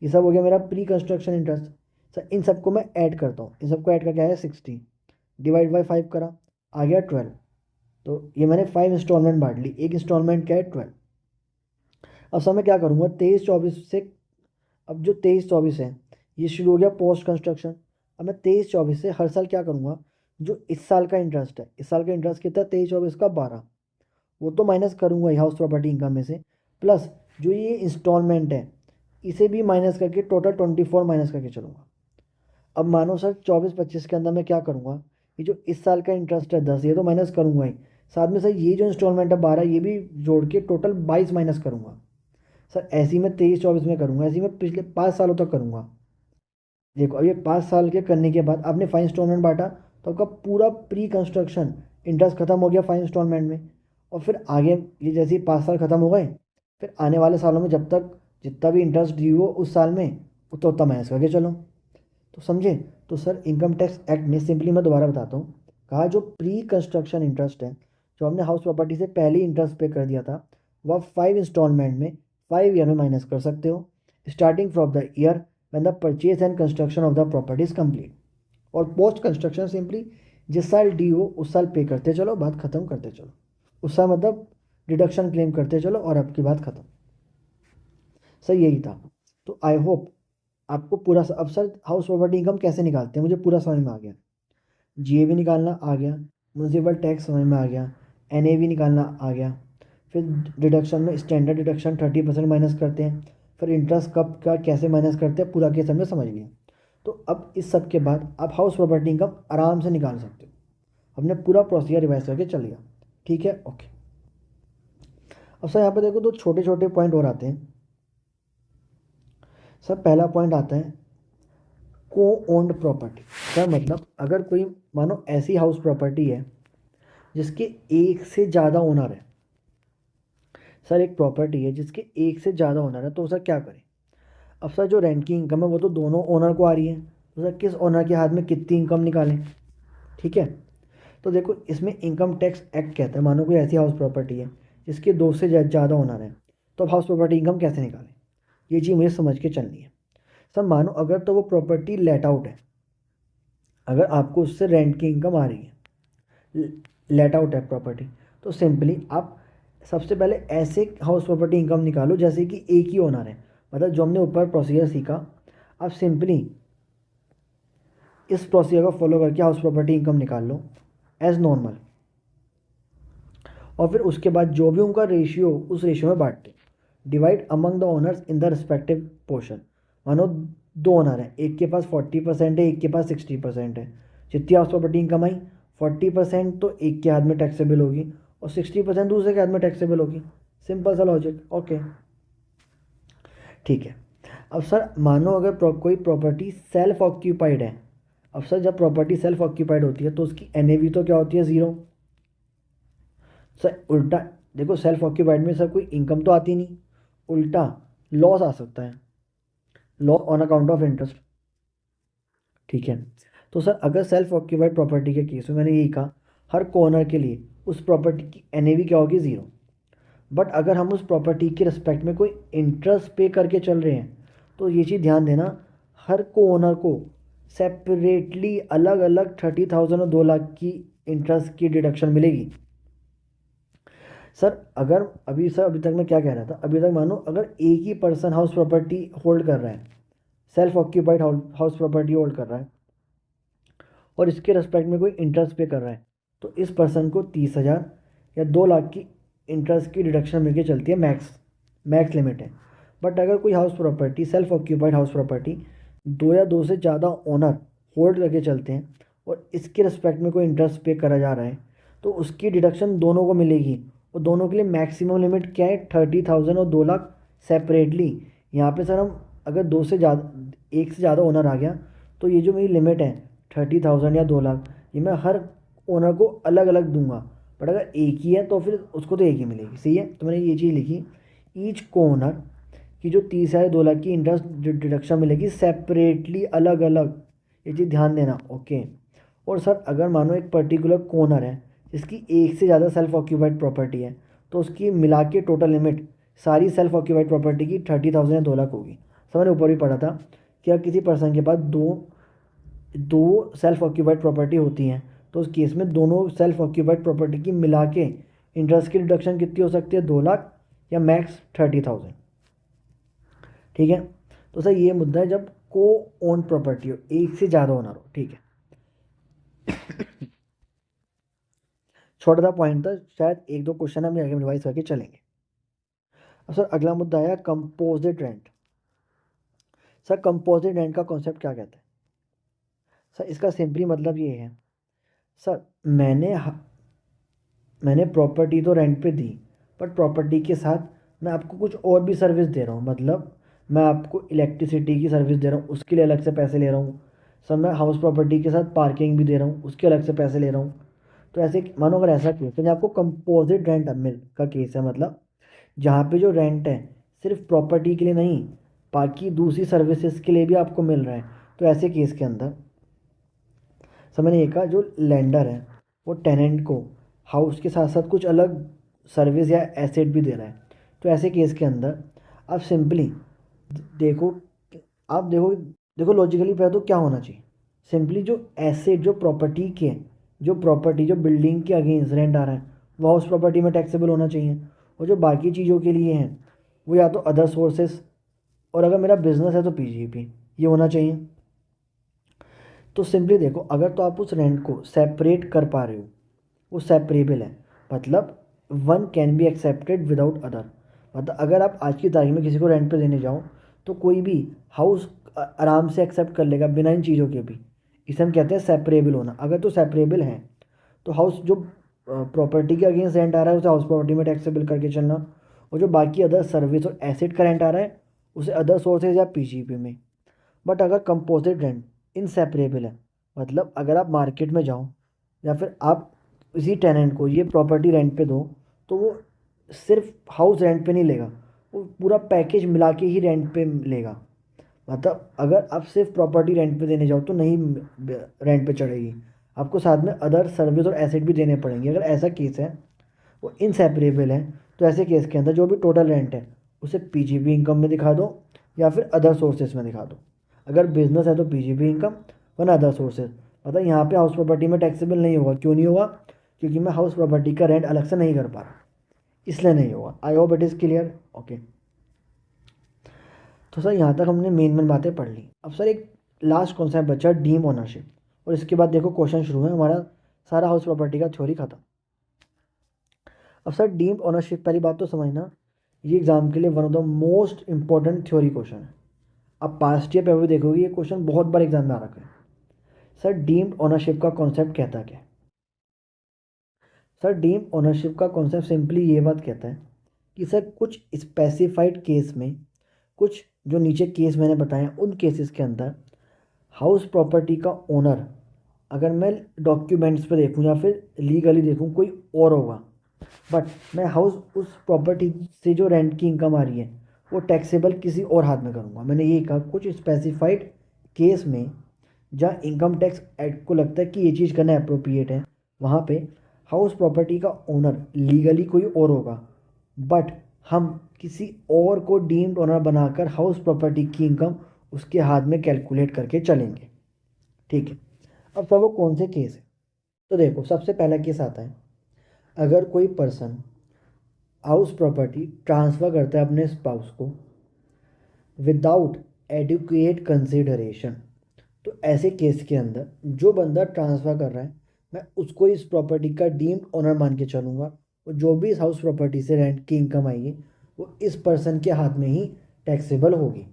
Speaker 1: ये सब हो गया मेरा प्री कंस्ट्रक्शन इंटरेस्ट। सर इन सबको मैं ऐड करता हूँ, इन सबको ऐड करके आया 60, डिवाइड बाई 5 करा, आ गया 12। तो ये मैंने 5 इंस्टॉलमेंट बांट ली, एक इंस्टॉलमेंट क्या है 12। अब सर मैं क्या करूँगा 23-24 से, अब जो 23-24 है ये शुरू हो गया पोस्ट कंस्ट्रक्शन। अब मैं 23-24 से हर साल क्या करूँगा, जो इस साल का इंटरेस्ट है, इस साल का इंटरेस्ट कितना है 23-24 का 12, वो तो माइनस करूँगा ही हाउस प्रॉपर्टी इनकम में से, प्लस जो ये इंस्टॉलमेंट है इसे भी माइनस करके टोटल 24 माइनस करके चलूँगा। अब मानो सर 24-25 के अंदर मैं क्या करूँगा, ये जो इस साल का इंटरेस्ट है 10, ये तो माइनस करूँगा ही, साथ में सर ये जो इंस्टॉलमेंट है 12 ये भी जोड़ के टोटल 22 माइनस करूँगा। सर ऐसे ही मैं 23-24 में करूँगा, ऐसे ही मैं पिछले 5 सालों तक करूँगा। देखो अब ये 5 साल के करने के बाद आपने 5 इंस्टॉलमेंट बांटा, तो आपका पूरा प्री कंस्ट्रक्शन इंटरेस्ट खत्म हो गया 5 इंस्टॉलमेंट में। और फिर आगे ये जैसे ही 5 साल खत्म हो गए, फिर आने वाले सालों में जब तक जितना भी इंटरेस्ट ड्यू हो उस साल में उतना उतना माइनस करके चलो। तो समझे? तो सर इनकम टैक्स एक्ट ने सिंपली, मैं दोबारा बताता हूँ, कहा जो प्री कंस्ट्रक्शन इंटरेस्ट है, जो हमने हाउस प्रॉपर्टी से पहले ही इंटरेस्ट पे कर दिया था, वह 5 इंस्टॉलमेंट में 5 ईयर में माइनस कर सकते हो, starting from the year when the purchase and construction of the property is complete. और पोस्ट कंस्ट्रक्शन सिंपली जिस साल डी हो उस साल पे करते चलो, बात खत्म करते चलो। उस साल मतलब डिडक्शन क्लेम करते चलो और आपकी बात खत्म। सर यही था। तो आई होप आपको पूरा अब सर हाउस प्रॉपर्टी इनकम कैसे निकालते हैं मुझे पूरा समझ में आ गया। जीएबी निकालना आ गया, म्यूनसिपल टैक्स समझ में आ गया, एनएवी निकालना आ गया। फिर डिडक्शन में स्टैंडर्ड डिडक्शन 30% माइनस करते हैं, फिर इंटरेस्ट कब का कैसे माइनस करते हैं पूरा केस हमने समझ लिया। तो अब इस सब के बाद आप हाउस प्रॉपर्टी इनकम आराम से निकाल सकते हो। हमने पूरा प्रोसीजर रिवाइज करके चल गया। ठीक है, ओके। अब सर यहाँ पे देखो 2 छोटे छोटे पॉइंट और आते हैं। सर पहला पॉइंट आता है को ओन्ड प्रॉपर्टी। क्या मतलब, अगर कोई मानो ऐसी हाउस प्रॉपर्टी है जिसके एक से ज़्यादा ओनर है। सर एक प्रॉपर्टी है जिसके एक से ज़्यादा ओनर है, तो सर क्या करें? अब सर जो रेंट की इनकम है वो तो दोनों ओनर को आ रही है, तो सर किस ओनर के हाथ में कितनी इनकम निकालें? ठीक है, तो देखो इसमें इनकम टैक्स एक्ट कहता है, मानो कोई ऐसी हाउस प्रॉपर्टी है जिसके 2 से ज़्यादा ओनर है, तो अब हाउस प्रॉपर्टी इनकम कैसे निकालें? ये चीज़ मुझे समझ के चलनी है। सर मानो अगर तो वो प्रॉपर्टी लेट आउट है, अगर आपको उससे रेंट की इनकम आ रही है, लेट आउट है प्रॉपर्टी, तो सिंपली आप सबसे पहले ऐसे हाउस प्रॉपर्टी इनकम निकालो जैसे कि एक ही ओनर है। मतलब जो हमने ऊपर प्रोसीजर सीखा, आप सिंपली इस प्रोसीजर को फॉलो करके हाउस प्रॉपर्टी इनकम निकाल लो एज नॉर्मल। और फिर उसके बाद जो भी उनका रेशियो उस रेशियो में बांट दो, divide among the owners in the respective portion. मानो 2 ओनर हैं, एक के पास 40% है, एक के पास 60% है। जितनी हाउस प्रॉपर्टी इनकम आई 40% तो एक के हाथ में टैक्सेबल होगी और 60% दूसरे के हाथ में टैक्सेबल होगी। सिंपल सा लॉजिक, ओके। ठीक है। अब सर मानो अगर कोई प्रॉपर्टी सेल्फ ऑक्यूपाइड है। अब सर जब प्रॉपर्टी सेल्फ ऑक्यूपाइड होती है तो उसकी एनएवी तो क्या होती है? 0। सर उल्टा देखो, सेल्फ ऑक्यूपाइड में सर कोई इनकम तो आती नहीं, उल्टा लॉस आ सकता है, loss on account of interest. ठीक है, तो सर अगर सेल्फ ऑक्यूपाइड प्रॉपर्टी के केस में मैंने यही कहा, हर कॉर्नर के लिए उस प्रॉपर्टी की एनएवी क्या होगी? 0। बट अगर हम उस प्रॉपर्टी के रिस्पेक्ट में कोई इंटरेस्ट पे करके चल रहे हैं, तो ये चीज़ ध्यान देना, हर को ओनर को सेपरेटली अलग अलग 30,000 और 2 लाख की इंटरेस्ट की डिडक्शन मिलेगी। सर अगर अभी तक मैं क्या कह रहा था, अभी तक मानो अगर एक ही पर्सन हाउस प्रॉपर्टी होल्ड कर रहा है, self occupied house property hold कर रहा है और इसके रेस्पेक्ट में कोई इंटरेस्ट पे कर रहा है, तो इस पर्सन को 30,000 या 2 लाख की इंटरेस्ट की डिडक्शन मिलके चलती है, मैक्स लिमिट है। बट अगर कोई house property self occupied house property 2 या 2 से ज़्यादा ओनर होल्ड करके चलते हैं और इसके रिस्पेक्ट में कोई इंटरेस्ट पे करा जा रहा है, तो उसकी डिडक्शन दोनों को मिलेगी। और दोनों के लिए मैक्सिमम लिमिट क्या है? 30,000 और 2 लाख सेपरेटली। यहाँ पे सर हम अगर 2 से ज़्यादा, एक से ज़्यादा ओनर आ गया, तो ये जो मेरी लिमिट है 30,000 या 2 लाख, ये मैं हर ओनर को अलग अलग दूंगा। बट अगर एक ही है तो फिर उसको तो एक ही मिलेगी। सही है, तो मैंने ये चीज़ लिखी, ईच को ओनर की जो 30 या 2 लाख की इंटरेस्ट डिडक्शन मिलेगी सेपरेटली, अलग अलग। ये चीज़ ध्यान देना, ओके। और सर अगर मानो एक पर्टिकुलर कोनर है जिसकी एक से ज़्यादा सेल्फ ऑक्यूपाइड प्रॉपर्टी है, तो उसकी मिला के टोटल लिमिट सारी सेल्फ ऑक्यूपाइड प्रॉपर्टी की 30,000 या 2 लाख होगी। सर मैंने ऊपर भी पढ़ा था कि अगर किसी पर्सन के पास दो दो सेल्फ ऑक्यूपाइड प्रॉपर्टी होती हैं, तो उस केस में दोनों सेल्फ ऑक्यूपाइड प्रॉपर्टी की मिला के इंटरेस्ट की डिडक्शन कितनी हो सकती है? 2 लाख या मैक्स 30,000। ठीक है, तो सर ये मुद्दा है जब को ओन प्रॉपर्टी हो, एक से ज़्यादा ओनर हो। ठीक है, छोटा सा पॉइंट था, शायद 1-2 क्वेश्चन हम आगे रिवाइज करके चलेंगे। अब सर अगला मुद्दा आया composite rent. Sir composite rent का कॉन्सेप्ट क्या कहता है? सर इसका सिंपली मतलब ये है, सर मैंने प्रॉपर्टी तो रेंट पे दी, बट प्रॉपर्टी के साथ मैं आपको कुछ और भी सर्विस दे रहा हूँ। मतलब मैं आपको इलेक्ट्रिसिटी की सर्विस दे रहा हूँ, उसके लिए अलग से पैसे ले रहा हूँ। सर मैं हाउस प्रॉपर्टी के साथ पार्किंग भी दे रहा हूँ, उसके अलग से पैसे ले रहा हूँ। तो ऐसे मानो अगर ऐसा केस है, आपको कंपोजिट रेंट मिल का केस है, मतलब जहाँ पे जो रेंट है सिर्फ प्रॉपर्टी के लिए नहीं, बाकी दूसरी सर्विसेज के लिए भी आपको मिल रहा है। तो ऐसे केस के अंदर सर मैंने ये कहा, जो लेंडर है वो टेनेंट को हाउस के साथ साथ कुछ अलग सर्विस या एसेट भी दे रहा है। तो ऐसे केस के अंदर आप सिंपली देखो, आप देखो देखो लॉजिकली पहले तो क्या होना चाहिए। सिंपली जो एसेट, जो प्रॉपर्टी के, जो प्रॉपर्टी जो बिल्डिंग के अगेंस्ट रेंट आ रहा है वो हाउस प्रॉपर्टी में टैक्सेबल होना चाहिए। और जो बाकी चीज़ों के लिए हैं वो या तो अदर सोर्सेस, और अगर मेरा बिजनेस है तो पीजीपी, ये होना चाहिए। तो सिंपली देखो, अगर तो आप उस रेंट को सेपरेट कर पा रहे हो, वो सेपरेबल है, मतलब one can be accepted without other. मतलब अगर आप आज की तारीख में किसी को रेंट पे देने जाओ तो कोई भी हाउस आराम से एक्सेप्ट कर लेगा बिना इन चीज़ों के भी। इसे हम कहते हैं सेपरेबल होना। अगर तो सेपरेबल है तो हाउस जो प्रॉपर्टी के अगेंस्ट रेंट आ रहा है उसे हाउस प्रॉपर्टी में टैक्सेबल करके चलना, और जो बाकी अदर सर्विस और एसेट का रेंट आ रहा है उसे अदर सोर्सेज या पीजीपी में। बट अगर कंपोजिट रेंट इनसेपरेबल है, मतलब अगर आप मार्केट में जाओ या फिर आप इसी टेनेंट को ये प्रॉपर्टी रेंट पे दो, तो वो सिर्फ हाउस रेंट पे नहीं लेगा, वो पूरा पैकेज मिला के ही रेंट पे लेगा। मतलब अगर आप सिर्फ प्रॉपर्टी रेंट पे देने जाओ तो नहीं रेंट पे चढ़ेगी, आपको साथ में अदर सर्विस और एसेट भी देने पड़ेंगे। अगर ऐसा केस है, वो इनसेपरेबल है, तो ऐसे केस के अंदर जो भी टोटल रेंट है उसे पीजीपी इनकम में दिखा दो या फिर अदर सोर्सेज में दिखा दो। अगर बिजनेस है तो पीजीपी इनकम, वरना अदर सोर्सेज। मतलब यहाँ पे हाउस प्रॉपर्टी में टैक्सेबल नहीं होगा। क्यों नहीं होगा? क्योंकि मैं हाउस प्रॉपर्टी का रेंट अलग से नहीं कर पा रहा, इसलिए नहीं होगा। आई hope it is clear. Okay, तो सर यहाँ तक हमने मेन मेन बातें पढ़ ली। अब सर एक लास्ट कॉन्सेप्ट बचा, डीम ओनरशिप, और इसके बाद देखो क्वेश्चन शुरू है हमारा, सारा हाउस प्रॉपर्टी का थ्योरी खत्म। अब सर डीम्ड ओनरशिप, पहली बात तो समझना, ये एग्जाम के लिए one of the most important theory question है। अब पास्ट ईयर पेपर भी देखोगे ये क्वेश्चन बहुत बार एग्जाम में आ रखा है। सर डीम्ड ओनरशिप का कॉन्सेप्ट कहता क्या है? सर डीम्ड ओनरशिप का कॉन्सेप्ट सिंपली ये बात कहता है कि सर कुछ स्पेसिफाइड केस में, कुछ जो नीचे केस मैंने बताए उन केसेस के अंदर हाउस प्रॉपर्टी का ओनर, अगर मैं डॉक्यूमेंट्स पे देखूँ या फिर लीगली देखूँ कोई और होगा, बट मैं हाउस उस प्रॉपर्टी से जो रेंट की इनकम आ रही है वो टैक्सेबल किसी और हाथ में करूँगा। मैंने यही कहा, कुछ स्पेसिफाइड केस में जहाँ इनकम टैक्स एक्ट को लगता है कि ये चीज़ करना अप्रोप्रिएट है, वहाँ पे हाउस प्रॉपर्टी का ओनर लीगली कोई और होगा, बट हम किसी और को डीम्ड ओनर बनाकर हाउस प्रॉपर्टी की इनकम उसके हाथ में कैलकुलेट करके चलेंगे। ठीक है, अब सब वो कौन से केस है? तो देखो, सबसे पहला केस आता है, अगर कोई पर्सन हाउस प्रॉपर्टी ट्रांसफ़र करता है अपने स्पाउस को विदाउट एडुकेट कंसिडरेशन। तो ऐसे केस के अंदर जो बंदा ट्रांसफ़र कर रहा है, मैं उसको इस प्रॉपर्टी का डीम्ड ओनर मान के चलूँगा, और जो भी इस हाउस प्रॉपर्टी से रेंट की इनकम आएगी वो इस पर्सन के हाथ में ही टैक्सेबल होगी।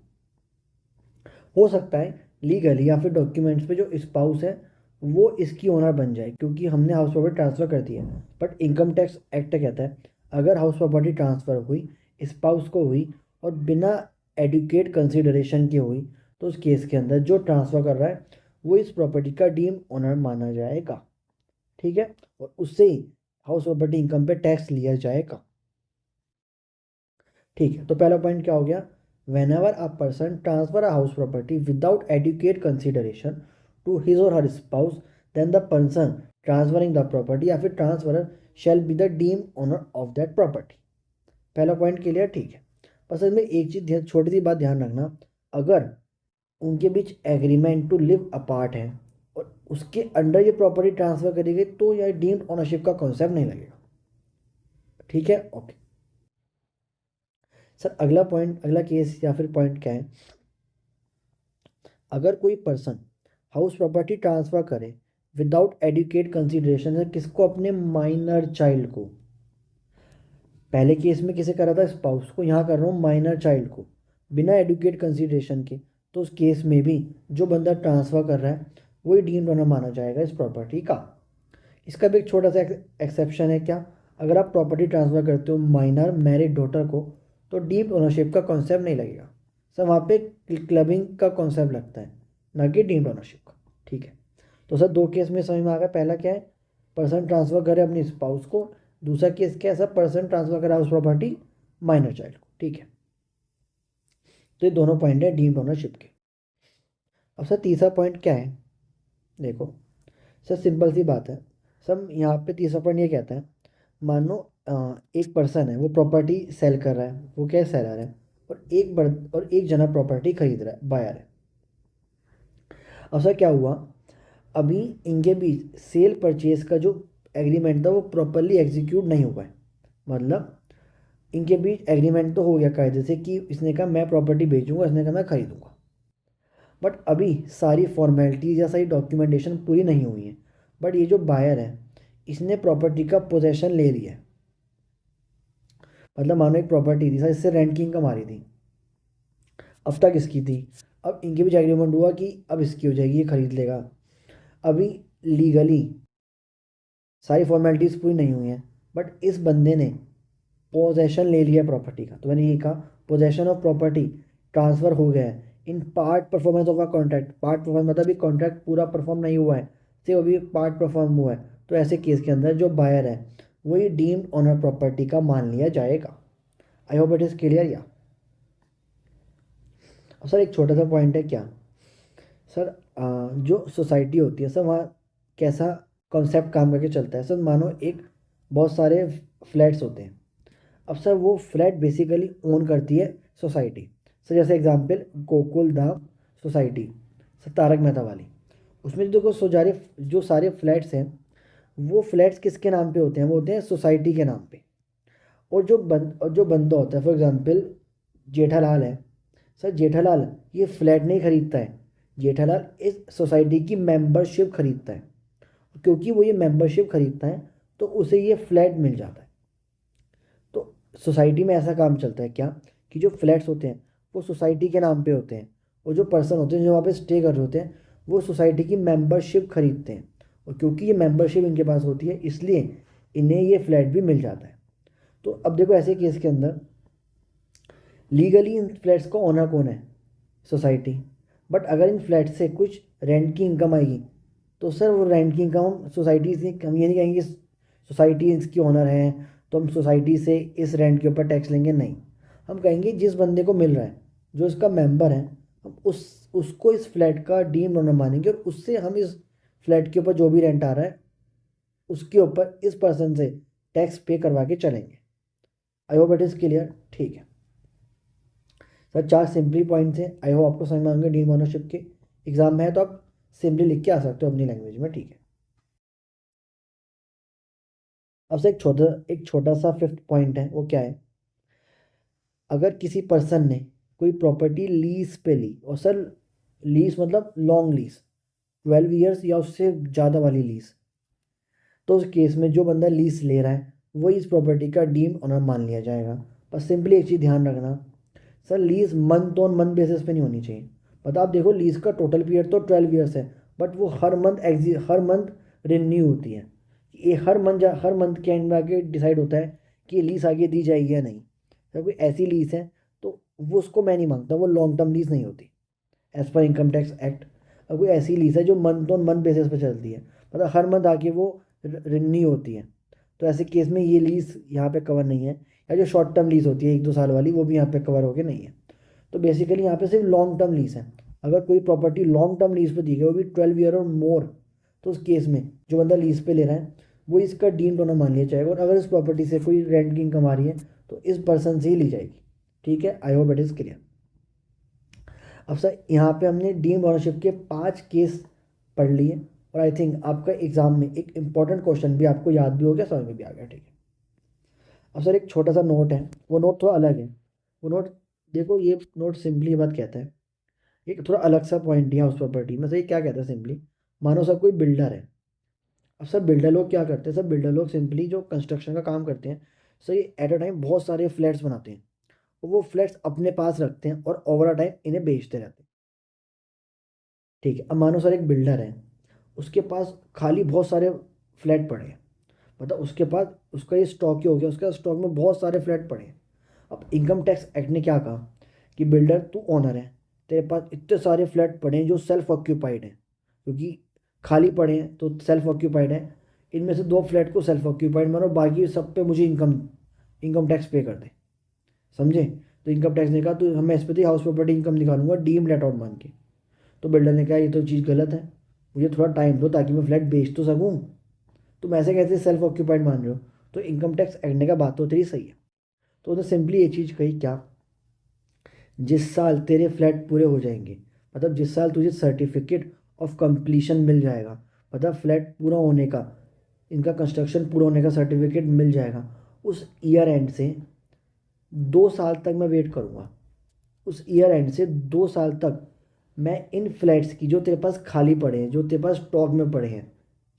Speaker 1: हो सकता है लीगली या फिर डॉक्यूमेंट्स पे जो स्पाउस है वो इसकी ओनर बन जाए क्योंकि हमने हाउस प्रॉपर्टी ट्रांसफ़र कर दी है, बट इनकम टैक्स एक्ट कहता है अगर हाउस प्रॉपर्टी ट्रांसफ़र हुई, स्पाउस को हुई और बिना एडुकेट कंसिडरेशन की हुई, तो उस केस के अंदर जो ट्रांसफ़र कर रहा है वो इस प्रॉपर्टी का डीम ओनर माना जाएगा। ठीक है, और उससे ही हाउस प्रॉपर्टी इनकम पे टैक्स लिया जाएगा। ठीक है, तो पहला पॉइंट क्या हो गया? whenever a person transfer a house property without adequate consideration to his or her spouse, then the person transferring the property या फिर transferor shall be the deemed owner of that property। पहला point clear? ठीक है, बस इसमें एक चीज़ छोटी सी बात ध्यान रखना, अगर उनके बीच एग्रीमेंट टू लिव अपार्ट है और उसके अंडर ये प्रॉपर्टी ट्रांसफ़र करी गई तो यह डीम्ड ओनरशिप का कॉन्सेप्ट नहीं लगेगा। ठीक है, ओके। सर अगला पॉइंट, अगला केस या फिर पॉइंट क्या है? अगर कोई पर्सन हाउस प्रॉपर्टी ट्रांसफ़र करे विदाउट एडुकेट कंसिडरेशन है, किसको? अपने माइनर चाइल्ड को। पहले केस में किसे करा था? स्पाउस को। यहाँ कर रहा हूँ माइनर चाइल्ड को, बिना एडुकेट कंसिडरेशन के। तो उस केस में भी जो बंदा ट्रांसफ़र कर रहा है वही डीम्ड ओनर माना जाएगा इस प्रॉपर्टी का। इसका भी एक छोटा सा एक्सेप्शन है। क्या? अगर आप प्रॉपर्टी ट्रांसफ़र करते हो माइनर मैरिड डॉटर को तो डीम्ड ओनरशिप का कॉन्सेप्ट नहीं लगेगा। सर वहाँ पे क्लबिंग का कॉन्सेप्ट लगता है, ना कि डीम्ड ओनरशिप का। ठीक है, तो सर दो केस में समझ में आ गया। पहला क्या है, पर्सन ट्रांसफ़र करे अपनी स्पाउस को। दूसरा केस क्या है सर, पर्सन ट्रांसफ़र करे हाउस प्रॉपर्टी माइनर चाइल्ड को। ठीक है, तो ये दोनों पॉइंट है डीम्ड ओनरशिप के। अब सर तीसरा पॉइंट क्या है, देखो सर सिंपल सी बात है। सर यहाँ पे तीसरा पॉइंट ये कहता है, मान लो एक पर्सन है, वो प्रॉपर्टी सेल कर रहा है, वो क्या सेलर है, और एक जना प्रॉपर्टी खरीद रहा है, बायर है। अब सर क्या हुआ, अभी इनके बीच सेल परचेज का जो एग्रीमेंट था वो प्रॉपरली एग्जीक्यूट नहीं हुआ है। मतलब इनके बीच एग्रीमेंट तो हो गया कायदे से कि इसने कहा मैं प्रॉपर्टी बेचूंगा, इसने कहा मैं खरीदूंगा, बट अभी सारी फॉर्मेलिटीज़ या सारी डॉक्यूमेंटेशन पूरी नहीं हुई है। बट ये जो बायर है, इसने प्रॉपर्टी का पोजेशन ले लिया है। मतलब मानो एक प्रॉपर्टी थी सर, इससे रेंट की इनकम आ रही थी, अब तक इसकी थी। अब इनके बीच एग्रीमेंट हुआ कि अब इसकी हो जाएगी, ये खरीद लेगा। अभी लीगली सारी फॉर्मेलिटीज़ पूरी नहीं हुई हैं, बट इस बंदे ने पोजेशन ले लिया प्रॉपर्टी का। तो मैंने ये कहा पोजेशन ऑफ प्रॉपर्टी ट्रांसफ़र हो गया है in part performance of a contract. Part performance मतलब अभी कॉन्ट्रैक्ट पूरा परफॉर्म नहीं हुआ है, सिर्फ अभी पार्ट परफॉर्म हुआ है। तो ऐसे केस के अंदर जो बायर है वही डीम्ड ऑनर प्रॉपर्टी का मान लिया जाएगा। आई होप इट इज़ क्लियर। या अब सर एक छोटा सा पॉइंट है क्या सर, जो सोसाइटी होती है सर, वहाँ कैसा कॉन्सेप्ट काम करके चलता है सर। मानो एक बहुत सारे फ्लैट्स होते हैं। अब सर वो फ्लैट बेसिकली ओन करती है सोसाइटी। सर जैसे example Gokul Dham society, sir Tarak Mehta वाली, उसमें देखो जो सारे फ्लैट्स हैं वो फ्लैट्स किसके नाम पे होते हैं, वो होते हैं सोसाइटी के नाम पे। और जो बंदा होता है, फॉर एग्जांपल जेठालाल है, सर जेठालाल ये फ्लैट नहीं खरीदता है, जेठालाल इस सोसाइटी की मेंबरशिप खरीदता है। क्योंकि वो ये मेंबरशिप खरीदता है तो उसे ये फ्लैट मिल जाता है। तो सोसाइटी में ऐसा काम चलता है क्या कि जो फ्लैट्स होते हैं वो सोसाइटी के नाम पे होते हैं, और जो पर्सन होते हैं जो वहाँ पे स्टे कर रहे होते हैं वो सोसाइटी की मेंबरशिप खरीदते हैं। और क्योंकि ये मेंबरशिप इनके पास होती है इसलिए इन्हें ये फ्लैट भी मिल जाता है। तो अब देखो ऐसे केस के अंदर लीगली इन फ्लैट्स का ओनर कौन है, सोसाइटी। बट अगर इन फ्लैट से कुछ रेंट की इनकम आएगी तो सर वो रेंट की इनकम हम सोसाइटी से, हम ये नहीं कहेंगे सोसाइटी इसकी ओनर है तो हम सोसाइटी से इस रेंट के ऊपर टैक्स लेंगे, नहीं। हम कहेंगे जिस बंदे को मिल रहा है, जो इसका मेंबर है, हम उसको इस फ्लैट का डीम्ड ओनर मानेंगे, और उससे हम इस फ्लैट के ऊपर जो भी रेंट आ रहा है उसके ऊपर इस पर्सन से टैक्स पे करवा के चलेंगे। आई होप इट इज़ क्लियर। ठीक है सर, चार सिंपली पॉइंट्स हैं, आई होप आपको समझ में आएंगे। डीम ओनरशिप के एग्जाम में है तो आप सिंपली लिख के आ सकते हो अपनी लैंग्वेज में। ठीक है, अब से एक छोटा सा फिफ्थ पॉइंट है, वो क्या है, अगर किसी पर्सन ने कोई प्रॉपर्टी लीज पे ली, और सर लीज मतलब लॉन्ग लीज, 12 ईयर्स या उससे ज़्यादा वाली लीज, तो उस केस में जो बंदा लीज ले रहा है वही इस प्रॉपर्टी का डीम ऑनर मान लिया जाएगा। बस सिंपली एक चीज़ ध्यान रखना sir, lease month on month basis पे नहीं होनी चाहिए। मतलब आप देखो लीज का टोटल पीरियड तो 12 ईयर्स है, बट वो हर मंथ रिन्यू होती है। ये हर मंथ के एंड में आके डिसाइड होता है कि ये लीज आगे दी जाएगी या नहीं। अगर कोई ऐसी लीज है तो वो उसको मैं नहीं मांगता, वो लॉन्ग टर्म लीज नहीं होती as per income tax act. अब कोई ऐसी लीज है जो मंथ ऑन मंथ बेसिस पे चलती है, मतलब हर मंथ आके वो रिन्यू होती है, तो ऐसे केस में ये लीज यहाँ पे कवर नहीं है। या जो शॉर्ट टर्म लीज होती है 1-2 साल वाली, वो भी यहाँ पे कवर होके नहीं है। तो बेसिकली यहाँ पे सिर्फ लॉन्ग टर्म लीज है। अगर कोई प्रॉपर्टी लॉन्ग टर्म लीज पे दी गई, वो भी 12 ईयर और मोर, तो उस केस में जो बंदा लीज पे ले रहा है वो इसका डीम्ड ओनर मान लिया जाएगा। और अगर इस प्रॉपर्टी से कोई रेंट की इनकम आ रही है तो इस पर्सन से ही ली जाएगी। ठीक है, आई होप इट इज़ क्लियर। अब सर यहाँ पे हमने डीम्ड ओनरशिप के 5 केस पढ़ लिए, और आई थिंक आपका एग्जाम में एक इंपॉर्टेंट क्वेश्चन भी आपको याद भी हो गया, समझ में भी आ गया। ठीक है, अब सर एक छोटा सा नोट है, वो नोट थोड़ा अलग है। वो नोट देखो, ये नोट सिंपली ये बात कहता है, एक थोड़ा अलग सा पॉइंट है हाउस प्रॉपर्टी में। सर ये क्या कहता है सिंपली, मानो सर कोई बिल्डर है। अब सर बिल्डर लोग क्या करते हैं, सर बिल्डर लोग सिंपली जो कंस्ट्रक्शन का काम करते हैं, सर ये एट अ टाइम बहुत सारे फ्लैट्स बनाते हैं, और वो फ्लैट्स अपने पास रखते हैं और ओवर अ टाइम इन्हें बेचते रहते हैं। ठीक है, अब मानो सर एक बिल्डर है, उसके पास खाली बहुत सारे फ्लैट पड़े हैं, मतलब उसके पास उसका ये स्टॉक ही हो गया, उसका स्टॉक में बहुत सारे फ्लैट पड़े हैं। अब इनकम टैक्स एक्ट ने क्या कहा कि बिल्डर तू ओनर है, तेरे पास इतने सारे फ्लैट पड़े हैं जो सेल्फ ऑक्यूपाइड हैं, क्योंकि खाली पड़े हैं तो सेल्फ ऑक्यूपाइड है, इनमें से 2 फ्लैट को सेल्फ ऑक्यूपाइड मानो, बाकी सब पे मुझे इनकम टैक्स पे कर दे। समझे? तो इनकम टैक्स ने कहा तो मैं इस पर थी हाउस प्रॉपर्टी इनकम निकालूंगा डीम लेट आउट मान के। तो बिल्डर ने कहा ये तो चीज़ गलत है, मुझे थोड़ा टाइम दो ताकि मैं फ्लैट बेच तो सकूँ, तुम ऐसे कैसे सेल्फ ऑक्यूपाइड मान रहे हो? तो इनकम टैक्स एक्ट ने का बात तो तेरी सही है। तो उसने सिंपली ये चीज़ कही क्या, जिस साल तेरे फ्लैट पूरे हो जाएंगे, मतलब जिस साल तुझे सर्टिफिकेट ऑफ कंप्लीशन मिल जाएगा, मतलब फ्लैट पूरा होने का, इनका कंस्ट्रक्शन पूरा होने का सर्टिफिकेट मिल जाएगा, उस ईयर एंड से 2 साल तक मैं वेट करूँगा। उस ईयर एंड से 2 साल तक मैं इन फ्लैट्स की जो तेरे पास खाली पड़े हैं, जो तेरे पास स्टॉक में पड़े हैं,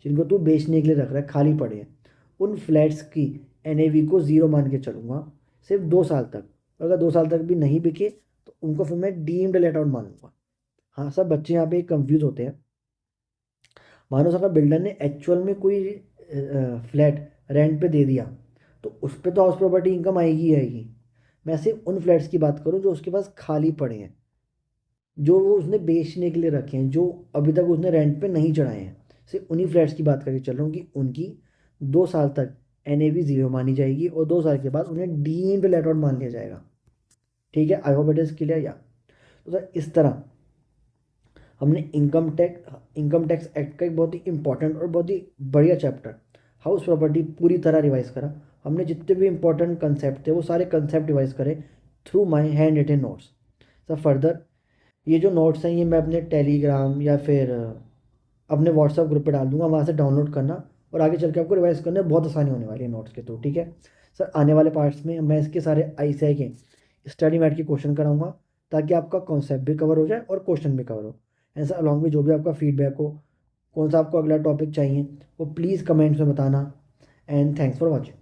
Speaker 1: जिनको तू बेचने के लिए रख रहा है, खाली पड़े हैं, उन फ्लैट्स की एनएवी को ज़ीरो मान के चलूँगा सिर्फ 2 साल तक। अगर 2 साल तक भी नहीं बिके तो उनको फिर मैं डीम्ड लेट आउट मान लूँगा। हाँ, सब बच्चे यहाँ पे कंफ्यूज होते हैं। मानो अगर बिल्डर ने एक्चुअल में कोई फ्लैट रेंट पे दे दिया तो उस पर तो हाउस प्रॉपर्टी इनकम आएगी ही आएगी। मैं सिर्फ उन फ्लैट्स की बात करूँ जो उसके पास खाली पड़े हैं, जो वो उसने बेचने के लिए रखे हैं, जो अभी तक उसने रेंट पे नहीं चढ़ाए हैं, सिर्फ उन्हीं फ्लैट्स की बात करके चल रहा हूँ कि उनकी 2 साल तक एनएवी ज़ीरो मानी जाएगी और 2 साल के बाद उन्हें डीम्ड लेट आउट मान लिया जाएगा। ठीक है, आई होप इट इज़ क्लियर। या तो सर इस तरह हमने इनकम टैक्स एक्ट का एक बहुत ही इंपॉर्टेंट और बहुत ही बढ़िया चैप्टर हाउस प्रॉपर्टी पूरी तरह रिवाइज करा। हमने जितने भी इंपॉर्टेंट कंसेप्ट थे वो सारे कंसेप्ट रिवाइज करे through my hand written notes. Sir further ये जो नोट्स हैं ये मैं अपने टेलीग्राम या फिर अपने व्हाट्सएप ग्रुप पे डाल दूंगा, वहाँ से डाउनलोड करना और आगे चल के आपको रिवाइज करने में बहुत आसानी होने वाली है नोट्स के थ्रू। ठीक है सर, आने वाले पार्ट्स में मैं इसके सारे ICI के स्टडी मैट के क्वेश्चन कराऊंगा ताकि आपका कॉन्सेप्ट भी कवर हो जाए और क्वेश्चन भी कवर हो। ऐसा अलॉन्ग में जो भी आपका फीडबैक हो, कौन सा आपको अगला टॉपिक चाहिए, वो प्लीज़ कमेंट्स में बताना। And thanks for watching.